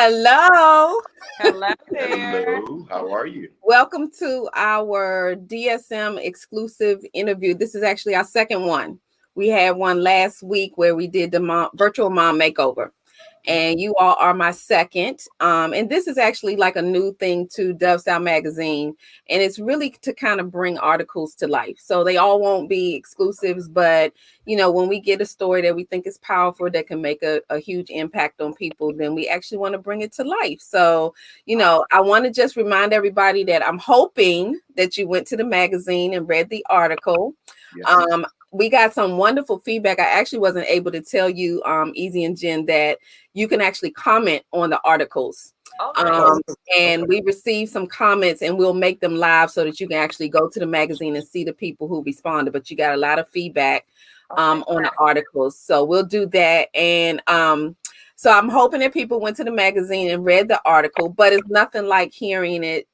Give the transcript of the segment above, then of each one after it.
Hello. Hello there. Hello, how are you? Welcome to our DSM exclusive interview. This is actually our second one. We had one last week where we did the virtual mom makeover. And you all are my second. And this is actually like a new thing to Dove Style Magazine. And it's really to kind of bring articles to life. So they all won't be exclusives, but when we get a story that we think is powerful, that can make a huge impact on people, then we actually want to bring it to life. So, I want to just remind everybody that I'm hoping that you went to the magazine and read the article. Yes. We got some wonderful feedback. I actually wasn't able to tell you, Easy and Jen, that you can actually comment on the articles. And we received some comments, and we'll make them live so that you can actually go to the magazine and see the people who responded. But you got a lot of feedback on the articles. So we'll do that. And so I'm hoping that people went to the magazine and read the article, but it's nothing like hearing it,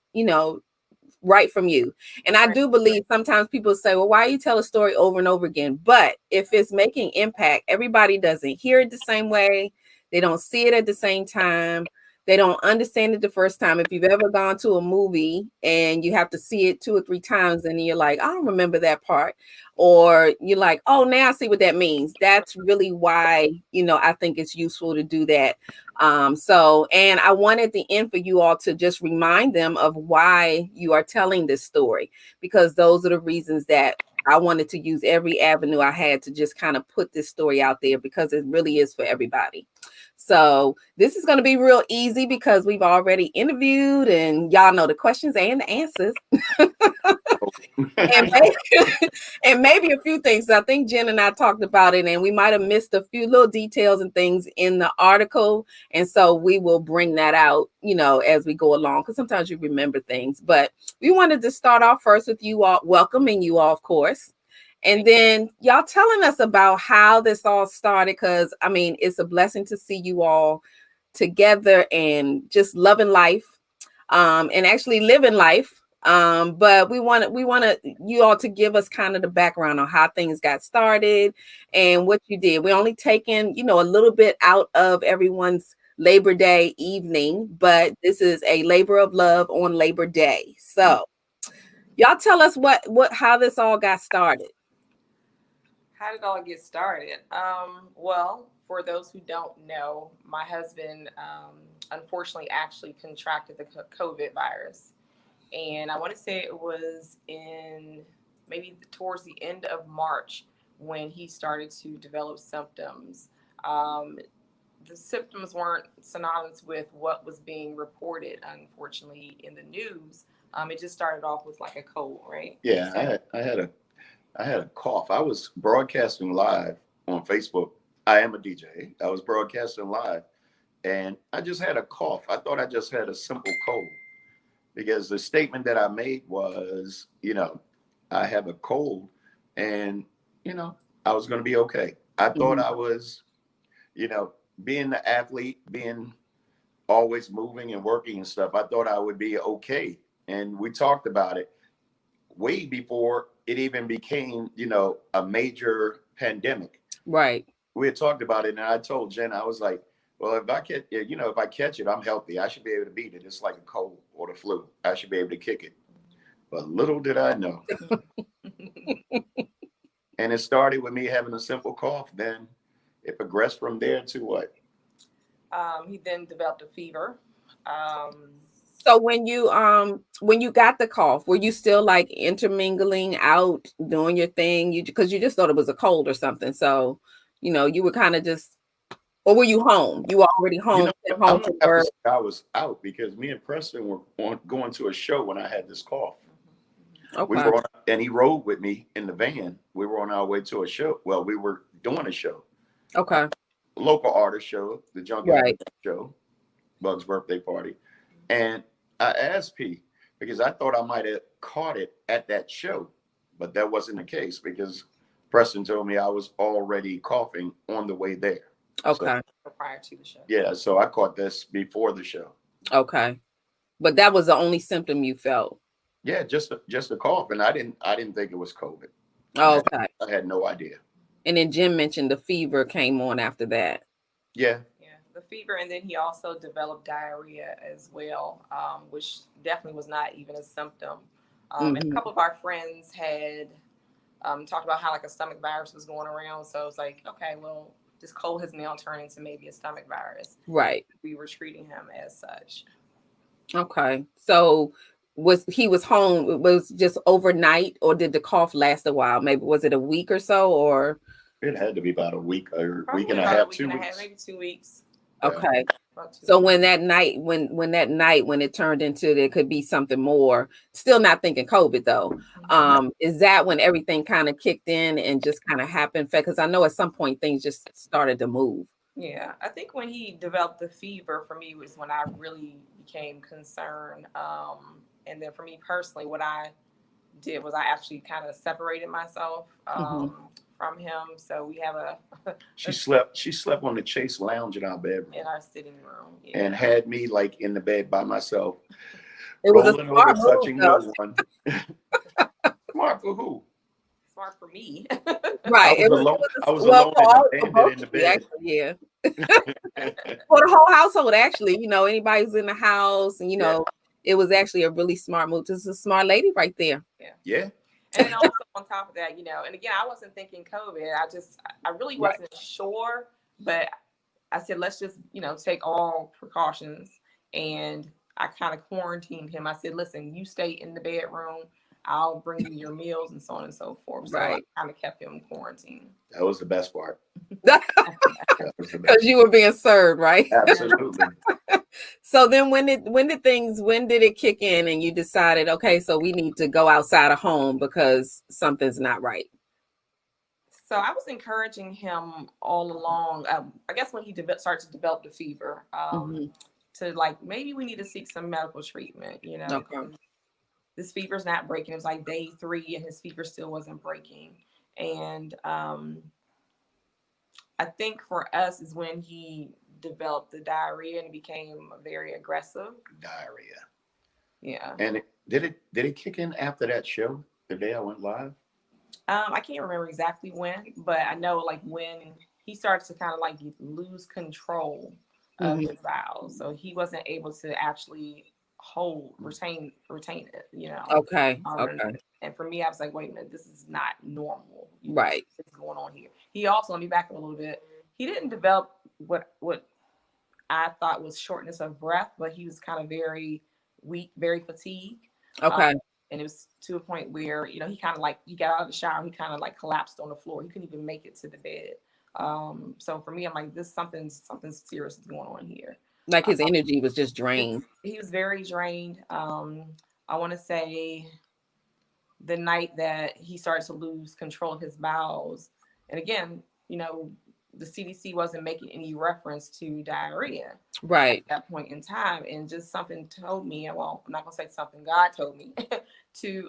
right from you. And I do believe sometimes people say, well, why you tell a story over and over again? But if it's making impact, everybody doesn't hear it the same way. They don't see it at the same time. They don't understand it the first time. If you've ever gone to a movie and you have to see it 2 or 3 times and you're like, I don't remember that part. Or you're like, oh, now I see what that means. That's really why, I think it's useful to do that. And I want at the end for you all to just remind them of why you are telling this story, because those are the reasons that I wanted to use every avenue I had to just kind of put this story out there, because it really is for everybody. So this is going to be real easy because we've already interviewed and y'all know the questions and the answers. and maybe a few things. I think Jen and I talked about it, and we might have missed a few little details and things in the article. And so we will bring that out, as we go along, because sometimes you remember things. But we wanted to start off first with you all, welcoming you all, of course. And then y'all telling us about how this all started, because it's a blessing to see you all together and just loving life, and actually living life. But we want you all to give us kind of the background on how things got started and what you did. We're only taking, a little bit out of everyone's Labor Day evening, but this is a labor of love on Labor Day. So y'all tell us how this all got started. How did it all get started? Well, for those who don't know, my husband unfortunately actually contracted the COVID virus. And I want to say it was in maybe towards the end of March when he started to develop symptoms. The symptoms weren't synonymous with what was being reported, unfortunately, in the news. It just started off with like a cold, right? Yeah, So, I had a cough. I was broadcasting live on Facebook. I am a DJ. I was broadcasting live, and I just had a cough. I thought I just had a simple cold, because the statement that I made was, I have a cold, and I was going to be okay. I thought I was, being the athlete, being always moving and working and stuff, I thought I would be okay. And we talked about it way before it even became, a major pandemic. Right. We had talked about it, and I told Jen, I was like, well, if I catch it, I'm healthy. I should be able to beat it. It's like a cold or the flu. I should be able to kick it. But little did I know. And it started with me having a simple cough. Then it progressed from there to what? he then developed a fever. So when you got the cough, were you still like intermingling out, doing your thing? Because you just thought it was a cold or something. So, you were kind of just, or were you home? You were already home, I'm home gonna from have to work. say I was out, because me and Preston were going to a show when I had this cough. We Okay. were on, and he rode with me in the van. We were on our way to a show. Well, we were doing a show, Okay. local artist show, the Junkyard Right. show, Bug's birthday party. And I asked P, because I thought I might have caught it at that show, but that wasn't the case, because Preston told me I was already coughing on the way there. Okay. So prior to the show. Yeah, so I caught this before the show. Okay. But that was the only symptom you felt. Yeah, just a cough, and I didn't think it was COVID. Okay. I had no idea. And then Jim mentioned the fever came on after that. Yeah, Yeah, The fever, and then he also developed diarrhea as well, which definitely was not even a symptom. And a couple of our friends had talked about how like a stomach virus was going around. So it's like, okay, well, this cold has now turned into maybe a stomach virus. Right. We were treating him as such. Okay. So was home, it was just overnight, or did the cough last a while? Maybe was it a week or so, or? It had to be about a week or Probably week and a about half, week 2 and a weeks. half, maybe 2 weeks. Okay. So when that night, when it turned into, there could be something more, still not thinking COVID though. Is that when everything kind of kicked in and just kind of happened? Because I know at some point things just started to move. Yeah, I think when he developed the fever for me was when I really became concerned. And then for me personally, what I did was I actually kind of separated myself from him. So we have she slept on the Chase Lounge in our bedroom, in our sitting room, and had me like in the bed by myself. It was rolling over, touching no one. Smart for who? Smart for me. Right. I was alone and abandoned in the bed. Actually, yeah. For the whole household, actually, anybody who's in the house, and it was actually a really smart move. This is a smart lady right there. Yeah. And then also on top of that, and again, I wasn't thinking COVID. I really wasn't sure, but I said, let's just, take all precautions. And I kind of quarantined him. I said, listen, you stay in the bedroom. I'll bring you your meals and so on and so forth. So I kind of kept him quarantined. That was the best part. Because you were being served, right? Absolutely. So then when did it kick in and you decided, okay, so we need to go outside of home because something's not right? So I was encouraging him all along. I guess when he started to develop the fever, to like, maybe we need to seek some medical treatment, Okay. This fever's not breaking. It was like day 3 and his fever still wasn't breaking. And I think for us is when he developed the diarrhea and became very aggressive. Diarrhea. Yeah. And did it kick in after that show, the day I went live? I can't remember exactly when, but I know like when he starts to kind of like lose control of his bowels. So he wasn't able to actually retain it, Okay. And for me, I was like, wait a minute, this is not normal. Right. What's going on here? He also, let me back up a little bit. He didn't develop what I thought was shortness of breath, but he was kind of very weak, very fatigued. Okay. And it was to a point where, he kind of like, he got out of the shower, he kind of like collapsed on the floor. He couldn't even make it to the bed. So for me, I'm like, something serious is going on here. Like his energy was just drained. He was very drained. I want to say the night that he started to lose control of his bowels. And again, the CDC wasn't making any reference to diarrhea right at that point in time. And just something told me, well, I'm not going to say something, God told me to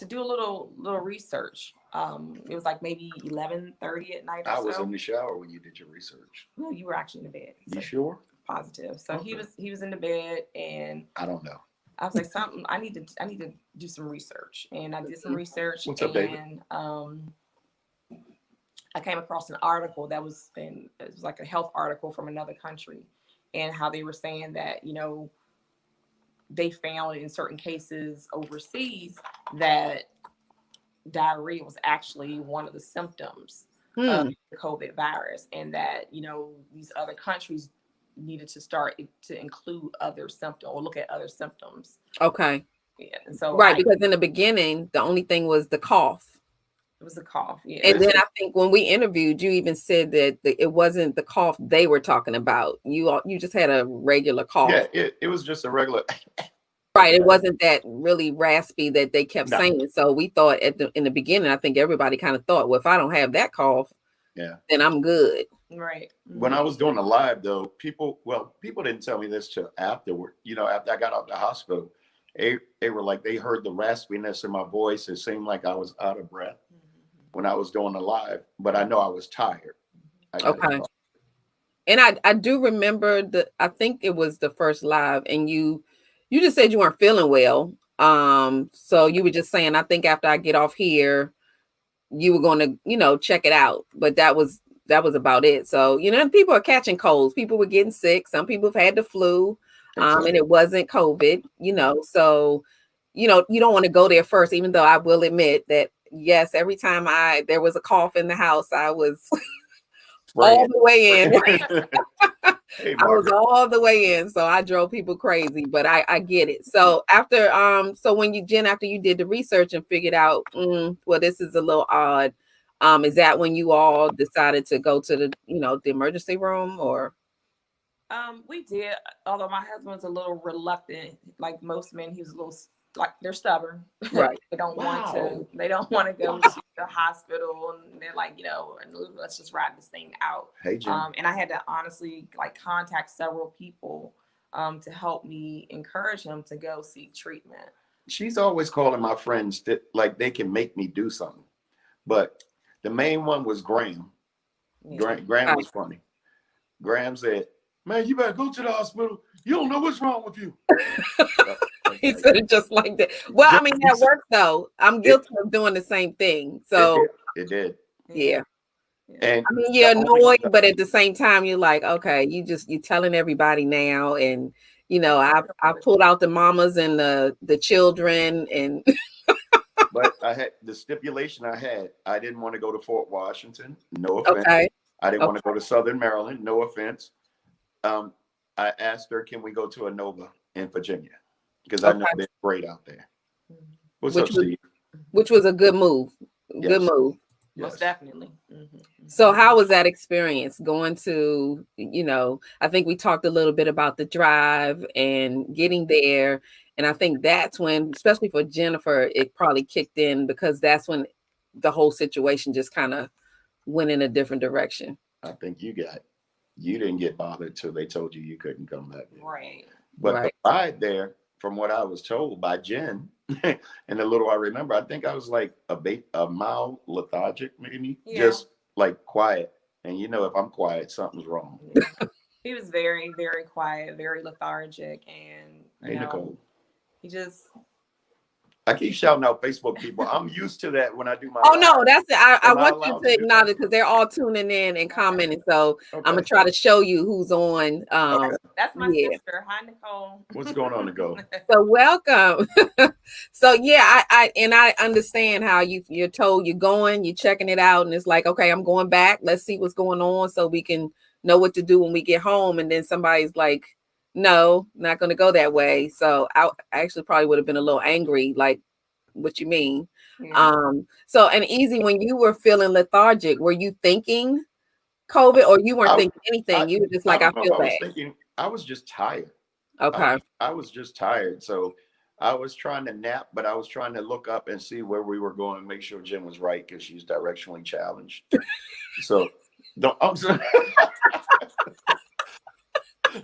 do a little research. It was like maybe 11:30 at night. I was in the shower when you did your research. No, you were actually in the bed. You sure? Positive. So okay. He was in the bed, and I don't know. I was like, I need to do some research, and I did some research. What's up, David? I came across an article it was like a health article from another country, and how they were saying that they found in certain cases overseas that diarrhea was actually one of the symptoms of the COVID virus, and that these other countries needed to start to include other symptoms or look at other symptoms. Okay. Yeah. And so because in the beginning the only thing was the cough. It was a cough. Yeah. And then I think when we interviewed, you even said that it wasn't the cough they were talking about. You just had a regular cough. Yeah, it was just a regular. Right. It wasn't that really raspy that they kept saying. So we thought in the beginning, I think everybody kind of thought, well, if I don't have that cough, then I'm good. Right. When I was doing the live, though, people didn't tell me this till afterward. After I got out of the hospital, they were like, they heard the raspiness in my voice. It seemed like I was out of breath when I was doing the live, but I know I was tired. Okay. And I do remember I think it was the first live, and you just said you weren't feeling well. So you were just saying, I think after I get off here, you were going to, check it out. But that was that was about it. So, people are catching colds. People were getting sick. Some people have had the flu, Exactly. and it wasn't COVID, so, you don't want to go there first, even though I will admit that, yes, every time there was a cough in the house, I was all the way in. Hey, I was Margaret. all the way in, so I drove people crazy, but I get it. So when Jen, after you did the research and figured out, well, this is a little odd, is that when you all decided to go to the emergency room, or? We did, although my husband was a little reluctant, like most men. He was a little, like, they're stubborn. Right. They don't want to go Wow. to the hospital, and they're like, and let's just ride this thing out. Hey, Jen. And I had to honestly contact several people to help me encourage him to go seek treatment. She's always calling my friends that like they can make me do something. But the main one was Graham. Yeah. Graham was funny. Graham said, "Man, you better go to the hospital. You don't know what's wrong with you." He said it just like that. Well, I mean, that works though. I'm guilty of doing the same thing. So it did. Yeah. And I mean, you're annoyed, but at the same time, you're like, okay, you're telling everybody now, and I pulled out the mamas and the children, and but I had the stipulation I didn't want to go to Fort Washington. No offense. okay. I didn't want to go to Southern Maryland. No offense. I asked her, can we go to Nova in Virginia? Because I know they're great out there. What's up, Steve? Which was a good move. Yes. Good move. Most definitely. Mm-hmm. So how was that experience going to, I think we talked a little bit about the drive and getting there. And I think that's when, especially for Jennifer, it probably kicked in, because that's when the whole situation just kind of went in a different direction. I think you didn't get bothered till they told you couldn't come back. Right. But the ride there, from what I was told by Jen, and the little I remember, I think I was like a mile lethargic, maybe, just like quiet. And if I'm quiet, something's wrong. He was very, very quiet, very lethargic, and Nicole. he just. I keep shouting out Facebook people. I'm used to that when I do my. Oh, no, that's it. I want you to to acknowledge it, because they're all tuning in and commenting. So I'm going to try to show you who's on. That's my sister. Hi, Nicole. What's going on, Nicole? So welcome. So I understand how you're told you're going, you're checking it out, and it's like, okay, I'm going back. Let's see what's going on so we can know what to do when we get home. And then somebody's like, no, not going to go that way. So I actually probably would have been a little angry, like, what you mean? Yeah. So, and Easy, when you were feeling lethargic, were you thinking COVID, or you weren't thinking anything? You were just like, I feel bad. I was just tired. Okay. I was just tired. So I was trying to nap, but I was trying to look up and see where we were going, make sure Jen was right, because she's directionally challenged. So I'm sorry.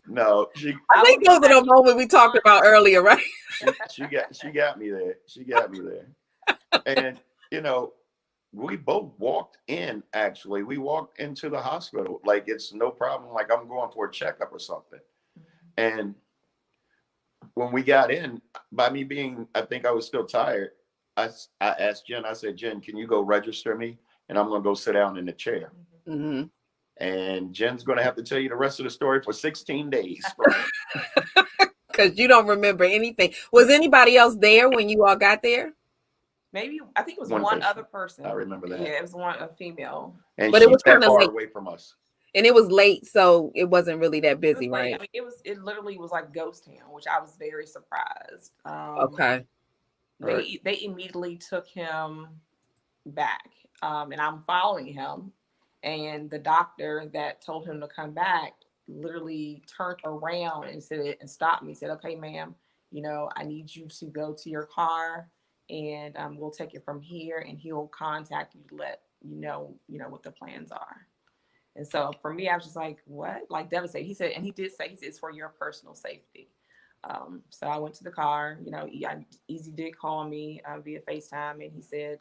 No, I think those are the moments we talked about earlier, right? She got me there. She got me there. And we both walked in. Actually, we walked into the hospital like it's no problem. Like I'm going for a checkup or something. And when we got in, by me being, I think I was still tired, I asked Jen. I said, Jen, can you go register me? And I'm gonna go sit down in the chair. Mm-hmm. And Jen's going to have to tell you the rest of the story for 16 days. Because you don't remember anything. Was anybody else there when you all got there? Maybe, I think it was one other person. I remember that. Yeah, it was a female. And but it was kind of far away from us. And it was late, so it wasn't really that busy, right? I mean, it literally was like ghost town, which I was very surprised. Okay. They immediately took him back, and I'm following him. And the doctor that told him to come back literally turned around and stopped me. Said, "Okay, ma'am, I need you to go to your car, and we'll take it from here, and he'll contact you to let you know what the plans are." And so for me, I was just like, "What?" Like devastated. He said it's for your personal safety. So I went to the car. Easy did call me via FaceTime, and he said,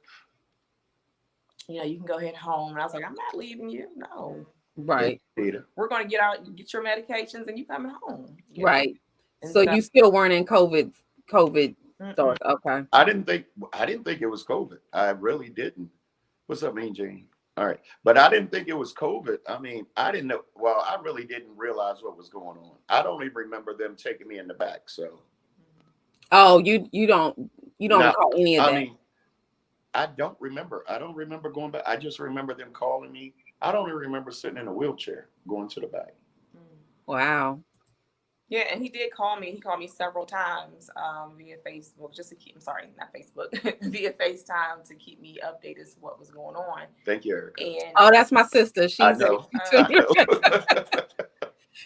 you can go ahead home. And I was like, I'm not leaving you. No. Right. We're going to get your medications, and you coming home. Right. So you still weren't in COVID thoughts. Okay. I didn't think it was COVID. I really didn't. What's up, Mean Jane? All right. But I didn't think it was COVID. I mean, I didn't know. Well, I really didn't realize what was going on. I don't even remember them taking me in the back. So. Oh, you don't No, recall any of I that. mean, I don't remember. I don't remember going back. I just remember them calling me. I don't even remember sitting in a wheelchair going to the back. Wow. Yeah, and he did call me. He called me several times via Facebook, just to keep. I'm sorry, not Facebook, via FaceTime to keep me updated as to what was going on. Thank you, Erica. And oh, that's my sister. She's I know. I know.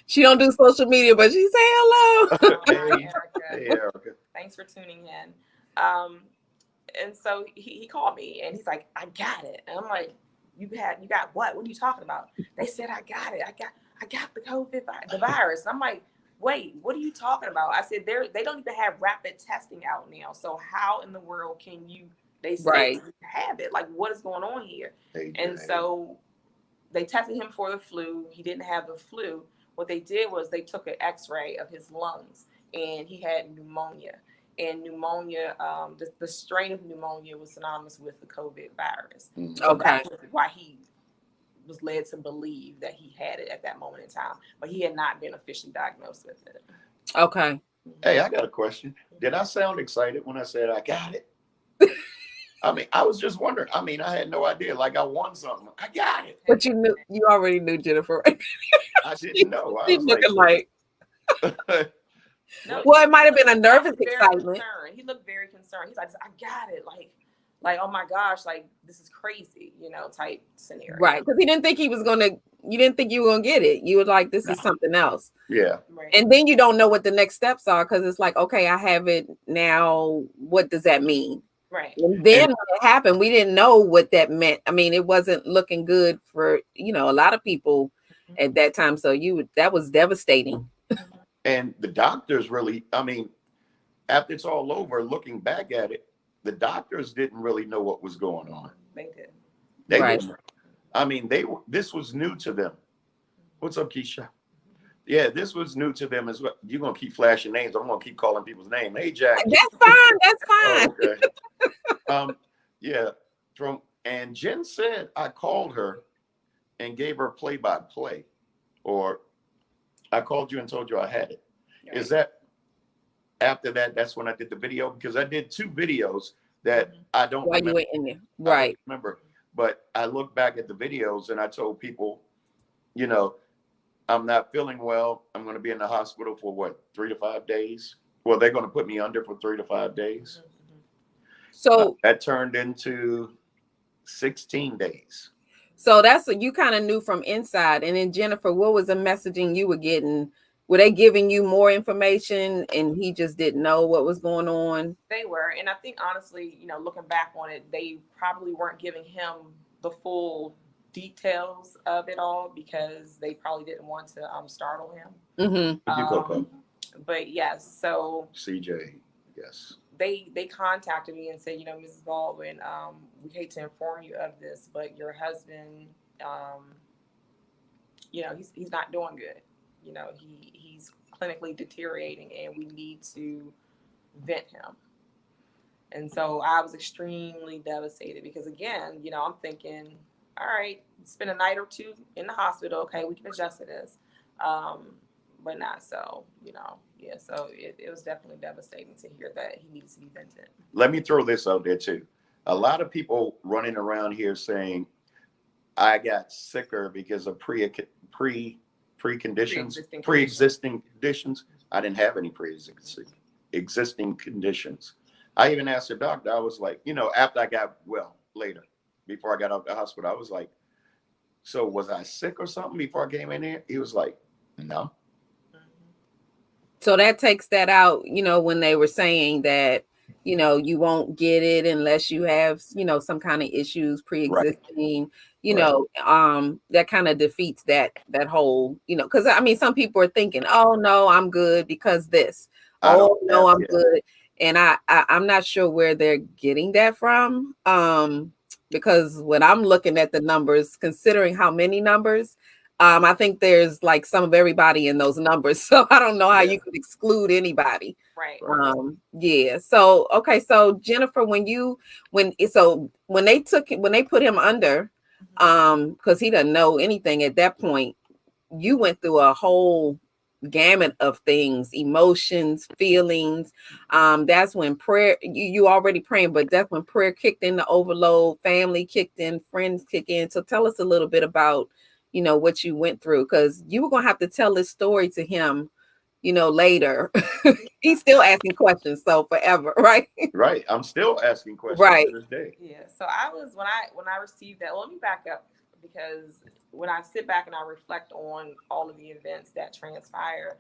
She don't do social media, but she say hello. Hey, Erica. hey, Erica. Thanks for tuning in. And so he called me and he's like, I got it. And I'm like, you got what? What are you talking about? They said I got it. I got the COVID the virus. And I'm like, wait, what are you talking about? I said they don't even have rapid testing out now. So how in the world can they say you have it? Like, what is going on here? And so they tested him for the flu. He didn't have the flu. What they did was they took an x-ray of his lungs and he had pneumonia. And pneumonia, the strain of pneumonia was synonymous with the COVID virus. So that's why he was led to believe that he had it at that moment in time, but he had not been officially diagnosed with it. Okay. Hey, I got a question. Did I sound excited when I said I got it? I mean, I was just wondering. I mean, I had no idea. Like I won something. I got it. But you already knew Jennifer. I didn't know. I She's was looking like. No, well, it might have been a nervous excitement. Concerned. He looked very concerned. He's like, I got it. Like, oh my gosh, like this is crazy, type scenario. Right. Because he didn't think you didn't think you were gonna get it. You were like, this is something else. Yeah. Right. And then you don't know what the next steps are because it's like, okay, I have it now. What does that mean? Right. And then when it happened, we didn't know what that meant. I mean, it wasn't looking good for, a lot of people at that time. So that was devastating. And the doctors really, I mean, after it's all over, looking back at it, the doctors didn't really know what was going on. They did. They didn't. I mean, this was new to them. What's up, Keisha? Yeah, this was new to them as well. You're gonna keep flashing names. I'm gonna keep calling people's names. Hey, Jack. That's fine. That's fine. Oh, okay. Yeah. And Jen said I called her and gave her play-by-play, or I called you and told you I had it. Right. Is that after that? That's when I did the video, because I did 2 videos that I don't remember. You were in there. Right. I don't remember, but I look back at the videos and I told people, I'm not feeling well. I'm going to be in the hospital for 3 to 5 days. Well, they're going to put me under for 3 to 5 days. So that turned into 16 days. So that's what you kind of knew from inside. And then Jennifer, what was the messaging you were getting? Were they giving you more information and he just didn't know what was going on? They were. And I think honestly, looking back on it, they probably weren't giving him the full details of it all because they probably didn't want to startle him. Mm-hmm. But yes, so CJ, yes. They contacted me and said, Mrs. Baldwin, we hate to inform you of this, but your husband, he's not doing good. He's clinically deteriorating and we need to vent him. And so I was extremely devastated because again, I'm thinking, all right, spend a night or 2 in the hospital. Okay, we can adjust to this. But not so, yeah. So it was definitely devastating to hear that he needs to be vented. Let me throw this out there too. A lot of people running around here saying, I got sicker because of pre-existing conditions. I didn't have any pre-existing conditions. I even asked the doctor, I was like, after I got well later, before I got out of the hospital, I was like, so was I sick or something before I came in here? He was like, no. So that takes that out, when they were saying that, you won't get it unless you have, some kind of issues pre-existing, that kind of defeats that whole, because I mean, some people are thinking, oh no, I'm good because this, oh no, I'm good. And I'm not sure where they're getting that from. Because when I'm looking at the numbers, considering how many numbers, I think there's like some of everybody in those numbers. So I don't know how you could exclude anybody. Right. Yeah. So, okay. So Jennifer, when they put him under, because he doesn't know anything at that point. You went through a whole gamut of things, emotions, feelings. That's when prayer, you already praying, but that's when prayer kicked in, the overload, family kicked in, friends kick in. So tell us a little bit about, what you went through, because you were going to have to tell this story to him, later. He's still asking questions, so forever, right? Right. I'm still asking questions Right. to this day. Yeah. So I was when I received that. Well, let me back up, because when I sit back and I reflect on all of the events that transpired,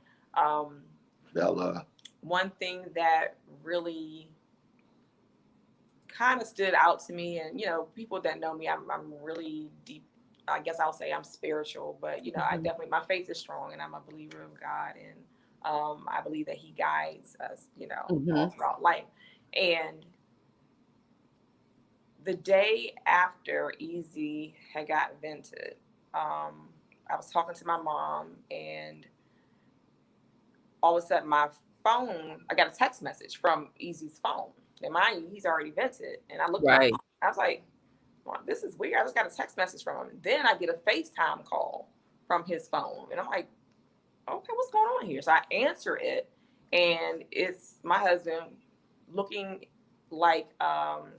one thing that really kind of stood out to me, and people that know me, I'm really deep. I guess I'll say I'm spiritual, but I definitely, my faith is strong, and I'm a believer of God, and I believe that He guides us, all throughout life. And the day after Eyez had got vented, I was talking to my mom, and all of a sudden my phone, I got a text message from Eyez's phone. And mind you, he's already vented. And I looked Right. at I was like, well, this is weird. I just got a text message from him. Then I get a FaceTime call from his phone. And I'm like, okay, what's going on here? So I answer it, and it's my husband looking like not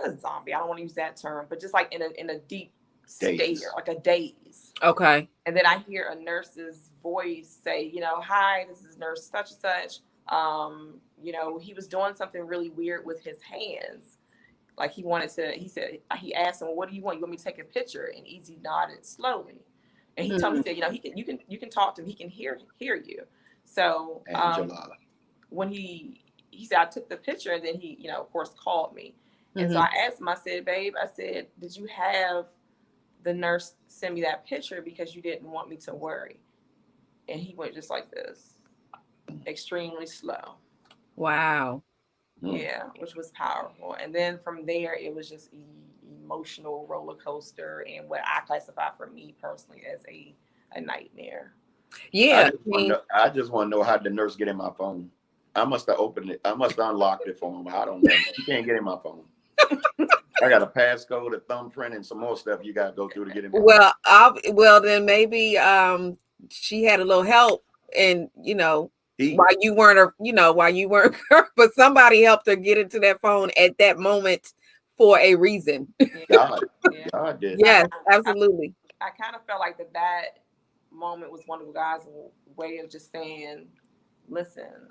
a zombie, I don't want to use that term, but just like in a deep state, like a daze. Okay. And then I hear a nurse's voice say, hi, this is nurse such and such. He was doing something really weird with his hands. Like he asked him, well, what do you want? You want me to take a picture? And Eyez nodded slowly. And he told me, he said, you can talk to him. He can hear you. So when he said, I took the picture, and then he, of course, called me. And so I asked him, I said, babe, did you have the nurse send me that picture because you didn't want me to worry? And he went just like this, extremely slow. Wow. Yeah, which was powerful. And then from there, it was just emotional roller coaster, and what I classify for me personally as a nightmare. Yeah. I just want to know how the nurse get in my phone. I must have opened it. I must have unlocked it for him. I don't know. You can't get in my phone. I got a passcode, a thumbprint, and some more stuff you got to go through to get in. Well, then maybe she had a little help, and while you weren't, but somebody helped her get into that phone at that moment for a reason. God did. Yes, absolutely. I kind of felt like that moment was one of God's way of just saying, "Listen,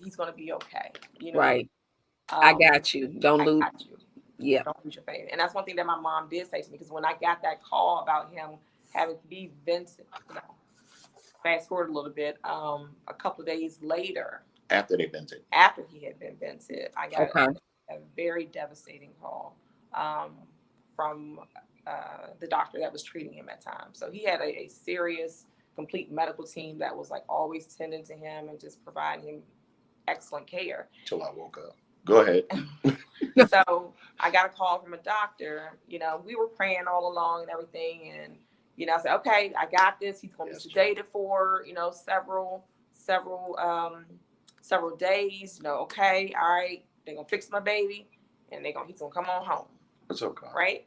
he's going to be okay." Right. I got you. Don't lose. I got you. Yeah. Don't lose your faith. And that's one thing that my mom did say to me, because when I got that call about him having to be vented, fast forward a little bit, a couple of days later, after he had been vented, I got a very devastating call from the doctor that was treating him at times. So he had a serious, complete medical team that was like always tending to him and just providing him excellent care. Till I woke up. Go ahead. So I got a call from a doctor. We were praying all along and everything, and I said, okay, I got this. He's going to be sedated for several days. Okay, all right. They're gonna fix my baby, and he's gonna come on home. It's okay. Right?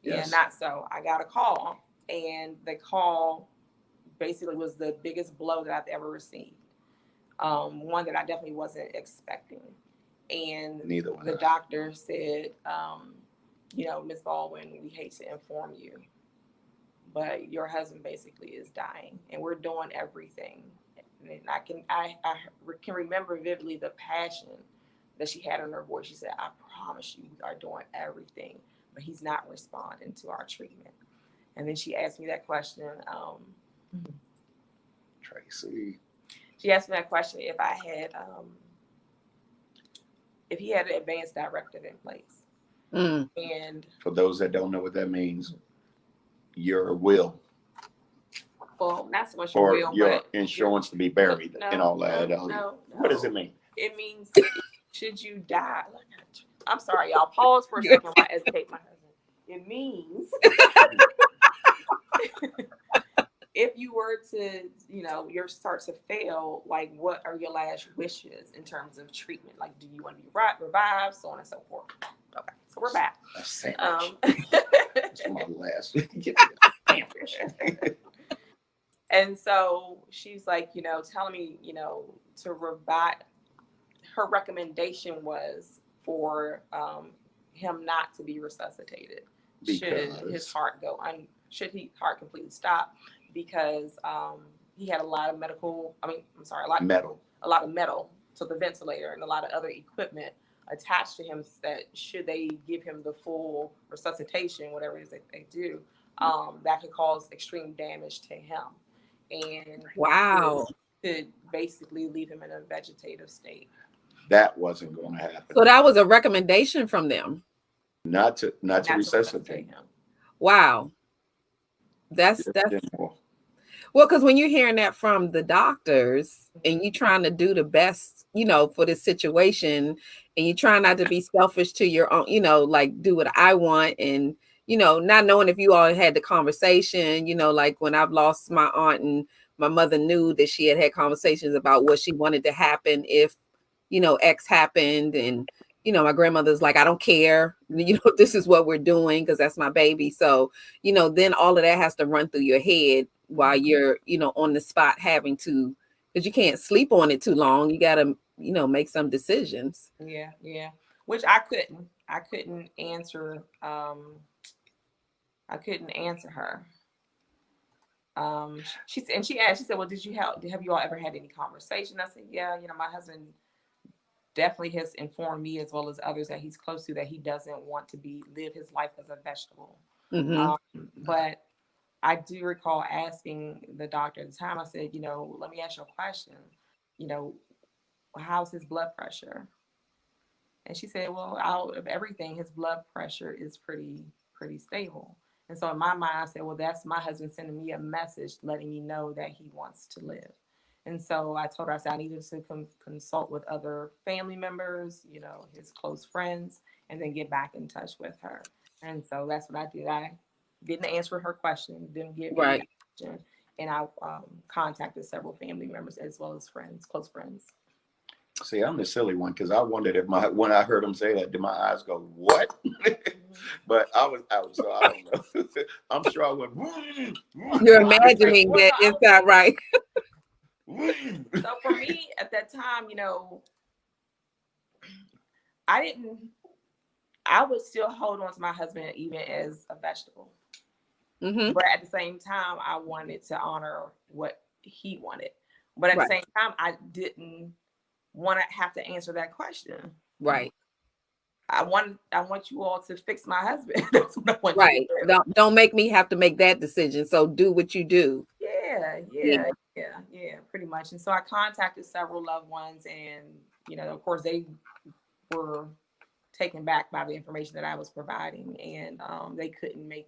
Yes. Yeah, not so. I got a call, and the call basically was the biggest blow that I've ever received. One that I definitely wasn't expecting. And the doctor said, Ms. Baldwin, we hate to inform you, but your husband basically is dying, and we're doing everything. And I can remember vividly the passion that she had in her voice. She said, I promise you, we are doing everything, but he's not responding to our treatment. And then she asked me that question. Tracy. She asked me that question if I had, if he had an advance directive in place. And for those that don't know what that means, your will. Well, not so much your will, your insurance to be buried and all that. No. What does it mean? It means should you die? I'm sorry, y'all. Pause for a second while I educate my husband. It means if you were to, your start to fail, like what are your last wishes in terms of treatment? Like, do you want to be revived, so on and so forth? Okay, so So we're back. That's my last. And so she's like, telling me, to revive. Her recommendation was for him not to be resuscitated should his heart go should his heart completely stop, because he had a lot of metal, so the ventilator and a lot of other equipment attached to him, that should they give him the full resuscitation, whatever it is that they do, that could cause extreme damage to him, and could basically leave him in a vegetative state. That wasn't going to happen. So that was a recommendation from them. Not to resuscitate him. Wow. That's well, because when you're hearing that from the doctors and you're trying to do the best, for this situation, and you try not to be selfish to your own, like do what I want, and not knowing if you all had the conversation, like when I've lost my aunt, and my mother knew that she had conversations about what she wanted to happen if X happened, and my grandmother's like, I don't care, this is what we're doing because that's my baby. So then all of that has to run through your head while you're on the spot, having to, because you can't sleep on it too long. You got to make some decisions. Yeah Which I couldn't answer. I couldn't answer her. She said, well, have you all ever had any conversation? I said, yeah, my husband definitely has informed me, as well as others that he's close to, that he doesn't want to live his life as a vegetable. But I do recall asking the doctor at the time, I said, let me ask you a question. How's his blood pressure? And she said, well, out of everything, his blood pressure is pretty stable. And so in my mind, I said, well, that's my husband sending me a message letting me know that he wants to live. And so I told her, I said, I needed to consult with other family members, his close friends, and then get back in touch with her. And so that's what I did. I didn't answer her question, didn't give me a question. And I contacted several family members as well as friends, close friends. See, I'm the silly one, because I wondered if when I heard him say that, did my eyes go, what? But I so I don't know. I'm sure I went. You're imagining that it's not right. So for me at that time, I would still hold on to my husband even as a vegetable. But at the same time, I wanted to honor what he wanted. But at the same time, I didn't want to have to answer that question. Right. I want you all to fix my husband. That's what I want. Right. Don't make me have to make that decision. So do what you do. Yeah, pretty much. And so I contacted several loved ones, and of course they were taken back by the information that I was providing, and they couldn't make.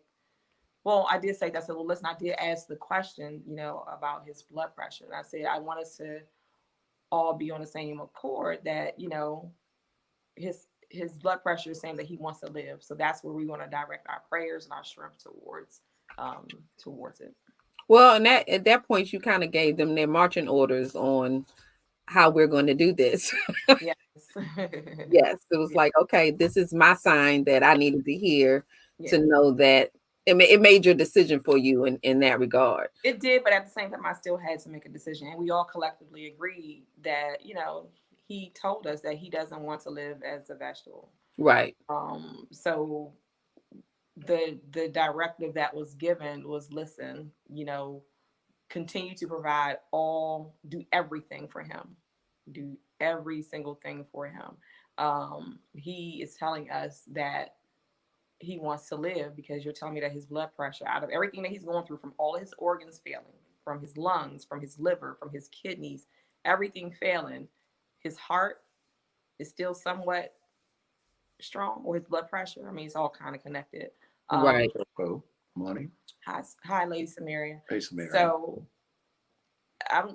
Well, I did say that. I said, well, listen, I did ask the question, about his blood pressure, and I said I want us to all be on the same accord that his blood pressure is saying that he wants to live. So that's where we want to direct our prayers and our strength towards it. Well, and at that point, you kind of gave them their marching orders on how we're going to do this. Yes. Yes. It was like, okay, this is my sign that I needed to hear to know that it made your decision for you in that regard. It did, but at the same time, I still had to make a decision. And we all collectively agreed that, he told us that he doesn't want to live as a vegetable. Right. So the directive that was given was, listen, continue to provide do everything for him. Do every single thing for him. He is telling us that he wants to live because you're telling me that his blood pressure, out of everything that he's going through, from all his organs failing, from his lungs, from his liver, from his kidneys, everything failing, his heart is still somewhat strong, or his blood pressure. I mean, it's all kind of connected. Right. Money. Hi, Lady Samaria. Hey, Samaria. So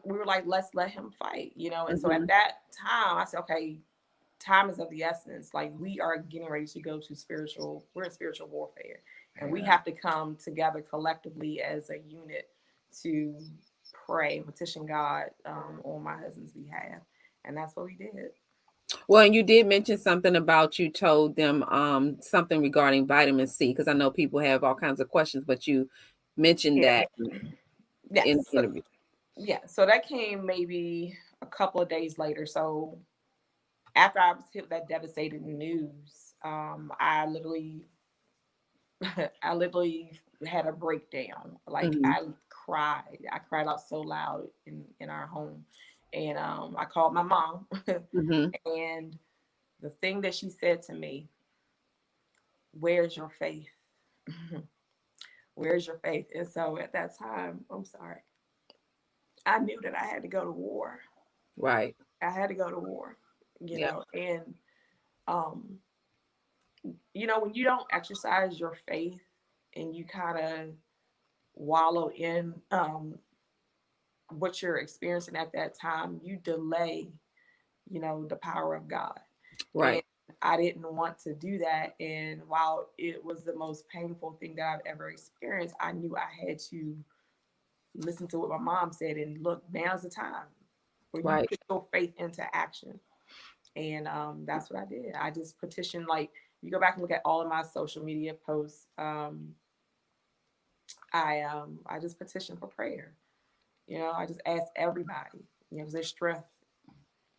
we were like, let's let him fight, And so at that time, I said, okay, time is of the essence. Like, we are getting ready to go to we're in spiritual warfare, and we have to come together collectively as a unit to pray, petition God on my husband's behalf. And that's what we did. Well, and you did mention something about you told them something regarding vitamin C, because I know people have all kinds of questions, but you mentioned Yeah. that in the Yes. interview. Yeah. So that came maybe a couple of days later. So after I was hit with that devastating news, I literally I literally had a breakdown. Like Mm-hmm. I cried. I cried out so loud in our home. And I called my mom Mm-hmm. and the thing that she said to me, where's your faith? Where's your faith? And so at that time, I'm sorry, I knew that I had to go to war. Right. I had to go to war, Yeah. and um, when you don't exercise your faith and you kind of wallow in what you're experiencing at that time, you delay, the power of God. And Right. I didn't want to do that. And while it was the most painful thing that I've ever experienced, I knew I had to listen to what my mom said and look, now's the time where you Right. put your faith into action. And that's what I did. I just petitioned, like, you go back and look at all of my social media posts. I just petitioned for prayer. I just asked everybody, because there's strength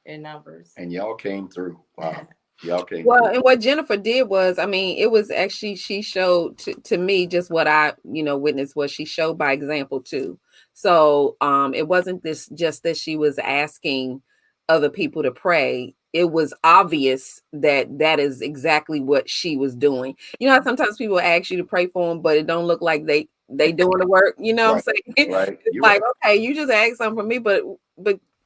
in numbers. And y'all came through. Wow. Y'all came Well, through. and what Jennifer did was, I mean, it was actually, she showed to me just what I, witnessed, what she showed by example too. So it wasn't this just that she was asking other people to pray. It was obvious that that is exactly what she was doing. You know how sometimes people ask you to pray for them, but it don't look like they doing the work. You know what I'm saying? Right. It's You're like, right. okay, you just asked something from me, but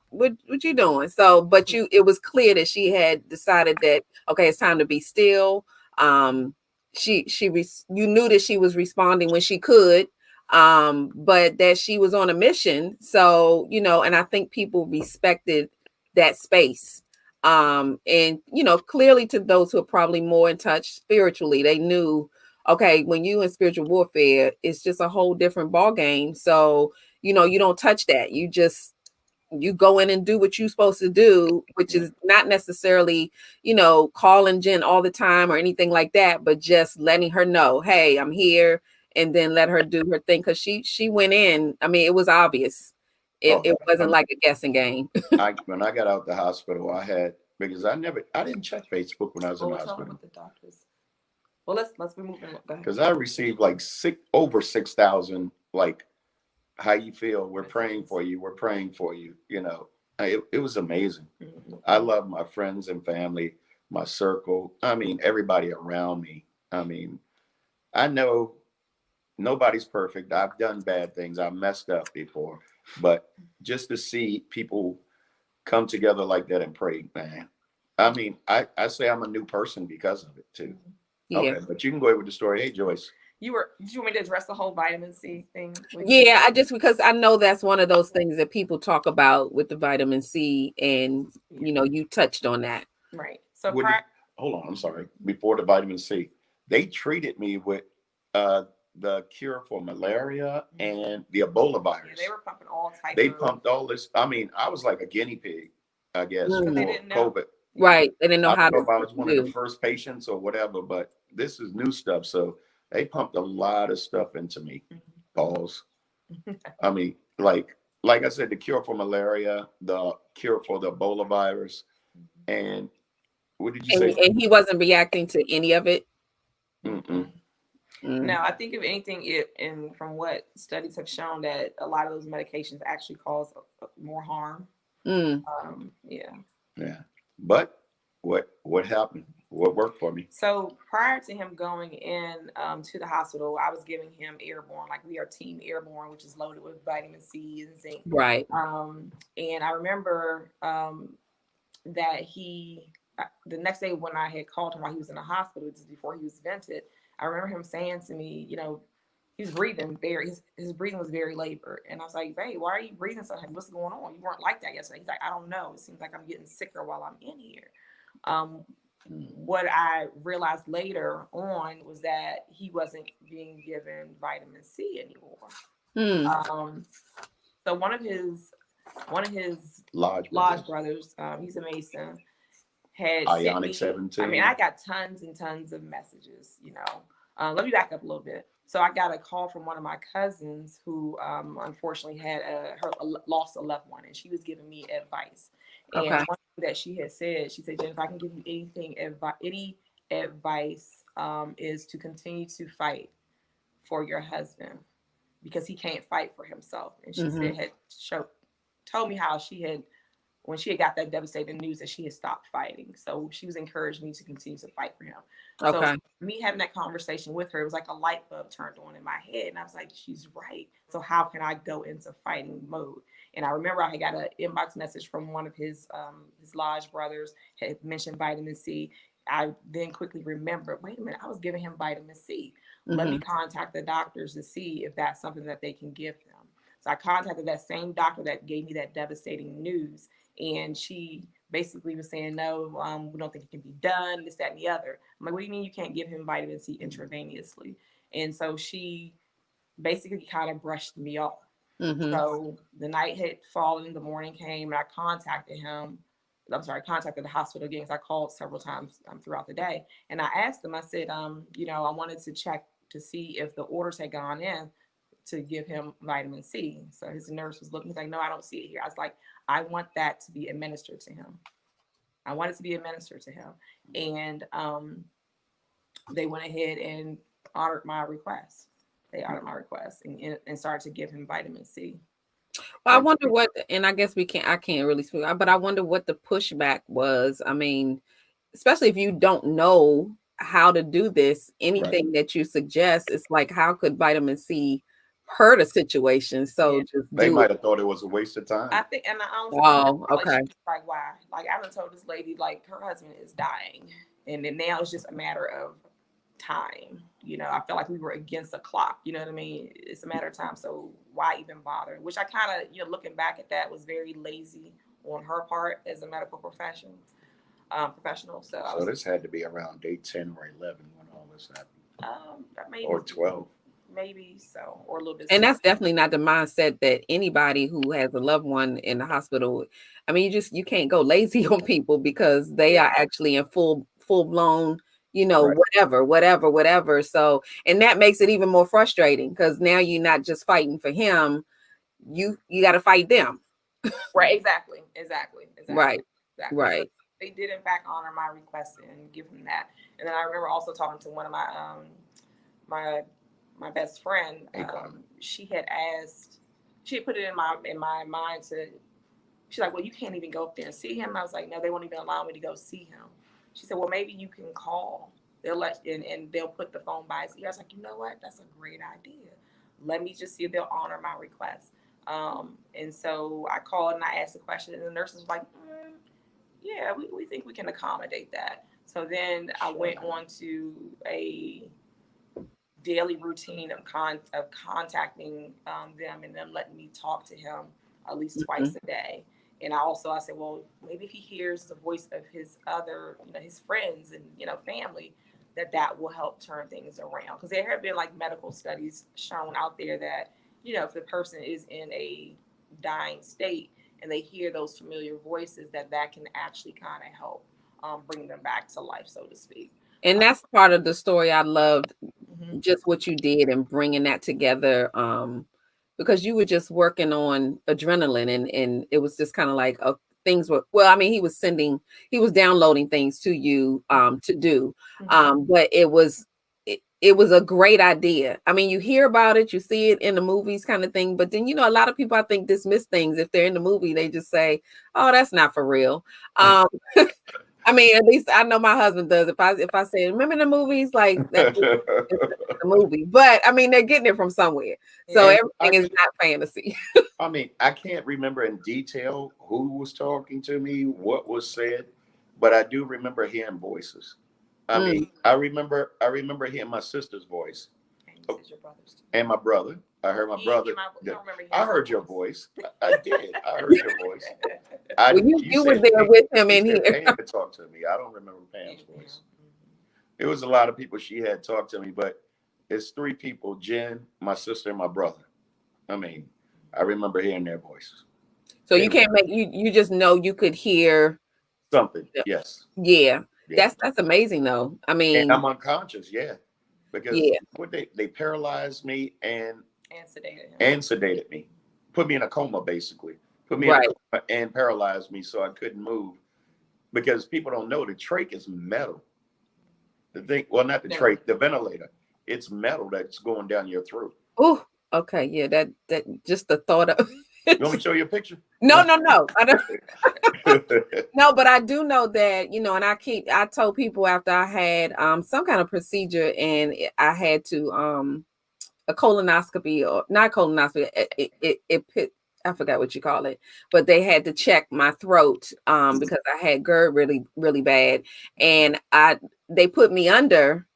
what you doing? So, but it was clear that she had decided that, okay, it's time to be still. You knew that she was responding when she could, but that she was on a mission. So, and I think people respected that space. And clearly to those who are probably more in touch spiritually, they knew, okay, when you in spiritual warfare, it's just a whole different ball game. So, you don't touch that. You go in and do what you're supposed to do, which is not necessarily, calling Jen all the time or anything like that, but just letting her know, hey, I'm here, and then let her do her thing. Cause she went in, I mean, it was obvious. It wasn't like a guessing game. When I got out the hospital, because I didn't check Facebook when I was in the hospital. With the doctors. Well, let's be moving. Because I received like over 6,000, like, how you feel? We're praying for you. We're praying for you. It was amazing. Mm-hmm. I love my friends and family, my circle. I mean, everybody around me. I mean, I know nobody's perfect. I've done bad things. I've messed up before. But just to see people come together like that and pray, man. I mean, I say I'm a new person because of it too. Yeah. Okay, but you can go ahead with the story. Hey, Joyce. Did you want me to address the whole vitamin C thing? Yeah, because I know that's one of those things that people talk about with the vitamin C, and you touched on that. Right. So hold on, I'm sorry. Before the vitamin C, they treated me with the cure for malaria and the Ebola virus. Yeah, they were pumping all types. They pumped all this. I mean, I was like a guinea pig, I guess, for COVID. Right. They didn't know I how don't know to if I was one of the first patients or whatever, but this is new stuff. So they pumped a lot of stuff into me. Pause. I mean, like I said, the cure for malaria, the cure for the Ebola virus, and what did you say? And he wasn't reacting to any of it. Mm-mm. No, I think if anything, and from what studies have shown, that a lot of those medications actually cause more harm. Yeah. But what happened? What worked for me? So prior to him going in to the hospital, I was giving him Airborne. Like, we are Team Airborne, which is loaded with vitamin C and zinc. Right. And I remember that the next day when I had called him while he was in the hospital, just before he was vented, I remember him saying to me, he was breathing his breathing was very labored. And I was like, babe, why are you breathing so heavy? What's going on? You weren't like that yesterday. He's like, I don't know. It seems like I'm getting sicker while I'm in here. What I realized later on was that he wasn't being given vitamin C anymore. So one of his lodge brothers, he's a Mason, had sent me. 17. I mean, I got tons and tons of messages, Let me back up a little bit. So I got a call from one of my cousins who unfortunately had lost a loved one, and she was giving me advice. Okay. And one thing that she said, Jen, if I can give you any advice, is to continue to fight for your husband because he can't fight for himself. And she said, told me how when she had got that devastating news that she had stopped fighting. So she was encouraging me to continue to fight for him. Okay. So me having that conversation with her, it was like a light bulb turned on in my head. And I was like, she's right. So how can I go into fighting mode? And I remember I had got an inbox message from one of his lodge brothers, had mentioned vitamin C. I then quickly remembered, wait a minute, I was giving him vitamin C. Let me contact the doctors to see if that's something that they can give him. So I contacted that same doctor that gave me that devastating news. And she basically was saying, no, we don't think it can be done, this, that, and the other. I'm like, what do you mean you can't give him vitamin C intravenously? And so she basically kind of brushed me off. So the night had fallen, the morning came, and I contacted the hospital again because I called several times throughout the day. And I asked them, I said, I wanted to check to see if the orders had gone in to give him vitamin C. So his nurse was looking, he's like, no, I don't see it here. I was like, I want that to be administered to him. I want it to be administered to him. And they went ahead and honored my request. They honored my request and started to give him vitamin C. Well, I wonder what, and I guess I can't really speak, but I wonder what the pushback was. I mean, especially if you don't know how to do this, anything that you suggest, it's like, how could vitamin C hurt a situation? So they might have thought it was a waste of time. I think, and I honestly, okay. Like, why? Like, I done told this lady, like, her husband is dying, and then now it's just a matter of time. I felt like we were against the clock. You know what I mean? It's a matter of time. So why even bother? Which I kind of, looking back at that, was very lazy on her part as a medical professional. So this had to be around day 10 or 11 when all this happened. Maybe, or 12. Maybe so, or a little bit. And that's definitely not the mindset that anybody who has a loved one in the hospital. I mean, you can't go lazy on people because they are actually in full blown, whatever. So, and that makes it even more frustrating because now you're not just fighting for him, you got to fight them. Right. Exactly. Right. So they did in fact honor my request and give him that. And then I remember also talking to one of my best friend. She had put it in my mind she's like, well, you can't even go up there and see him. I was like, no, they won't even allow me to go see him. She said, well, maybe you can call. They'll and they'll put the phone by his ear. I was like, you know what? That's a great idea. Let me just see if they'll honor my request. And so I called and I asked the question, and the nurse was like, yeah, we think we can accommodate that. So then I went on to a daily routine of contacting them and them letting me talk to him at least twice a day. And I said, well, maybe if he hears the voice of his other, his friends and, family, that will help turn things around. Because there have been like medical studies shown out there that, if the person is in a dying state and they hear those familiar voices, that can actually kind of help bring them back to life, so to speak. And that's part of the story I loved, just what you did and bringing that together. Because you were just working on adrenaline and it was just kind of like things were, well, I mean, he was downloading things to you to do. But it was a great idea. I mean, you hear about it, you see it in the movies kind of thing, but then, a lot of people, I think, dismiss things. If they're in the movie, they just say, oh, that's not for real. I mean, at least I know my husband does. If I say, remember the movies, like that's the movie, but I mean, they're getting it from somewhere. So everything is not fantasy. I mean, I can't remember in detail who was talking to me, what was said, but I do remember hearing voices. I mean, I remember hearing my sister's voice and my brother. I heard my brother. I heard your voice. I did. I heard your voice. You were there with him in here. Pam had talked to me. I don't remember Pam's voice. It was a lot of people she had talked to me, but it's 3 people: Jen, my sister, and my brother. I mean, I remember hearing their voices. So you can't you just know you could hear something. Yes. Yeah. Yeah. That's amazing though. I And mean, I'm unconscious. Yeah. Because yeah. what they paralyzed me and sedated him. and sedated me, put me in a coma basically, put me in a Right. coma and paralyzed me so I couldn't move. Because people don't know the trach is metal. The thing, well, not the trach, the ventilator. It's metal that's going down your throat. Oh, okay. Yeah, that just the thought of You want me to show you a picture? no. I don't. No, but I do know that, you know, and I told people after I had some kind of procedure and I had to a colonoscopy or not colonoscopy, it put, I forgot what you call it, but they had to check my throat because I had GERD really, really bad. And they put me under,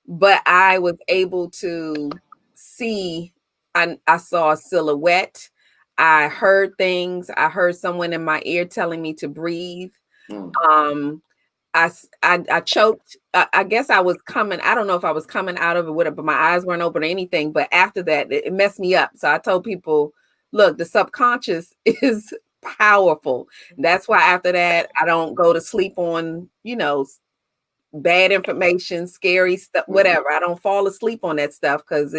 but I was able to see, I saw a silhouette. I heard things. I heard someone in my ear telling me to breathe. Um, I choked. I guess I was coming. I don't know if I was coming out of it with it, but my eyes weren't open or anything. But after that, it messed me up. So I told people, look, the subconscious is powerful. That's why after that, I don't go to sleep on, you know, bad information, scary stuff, whatever. I don't fall asleep on that stuff because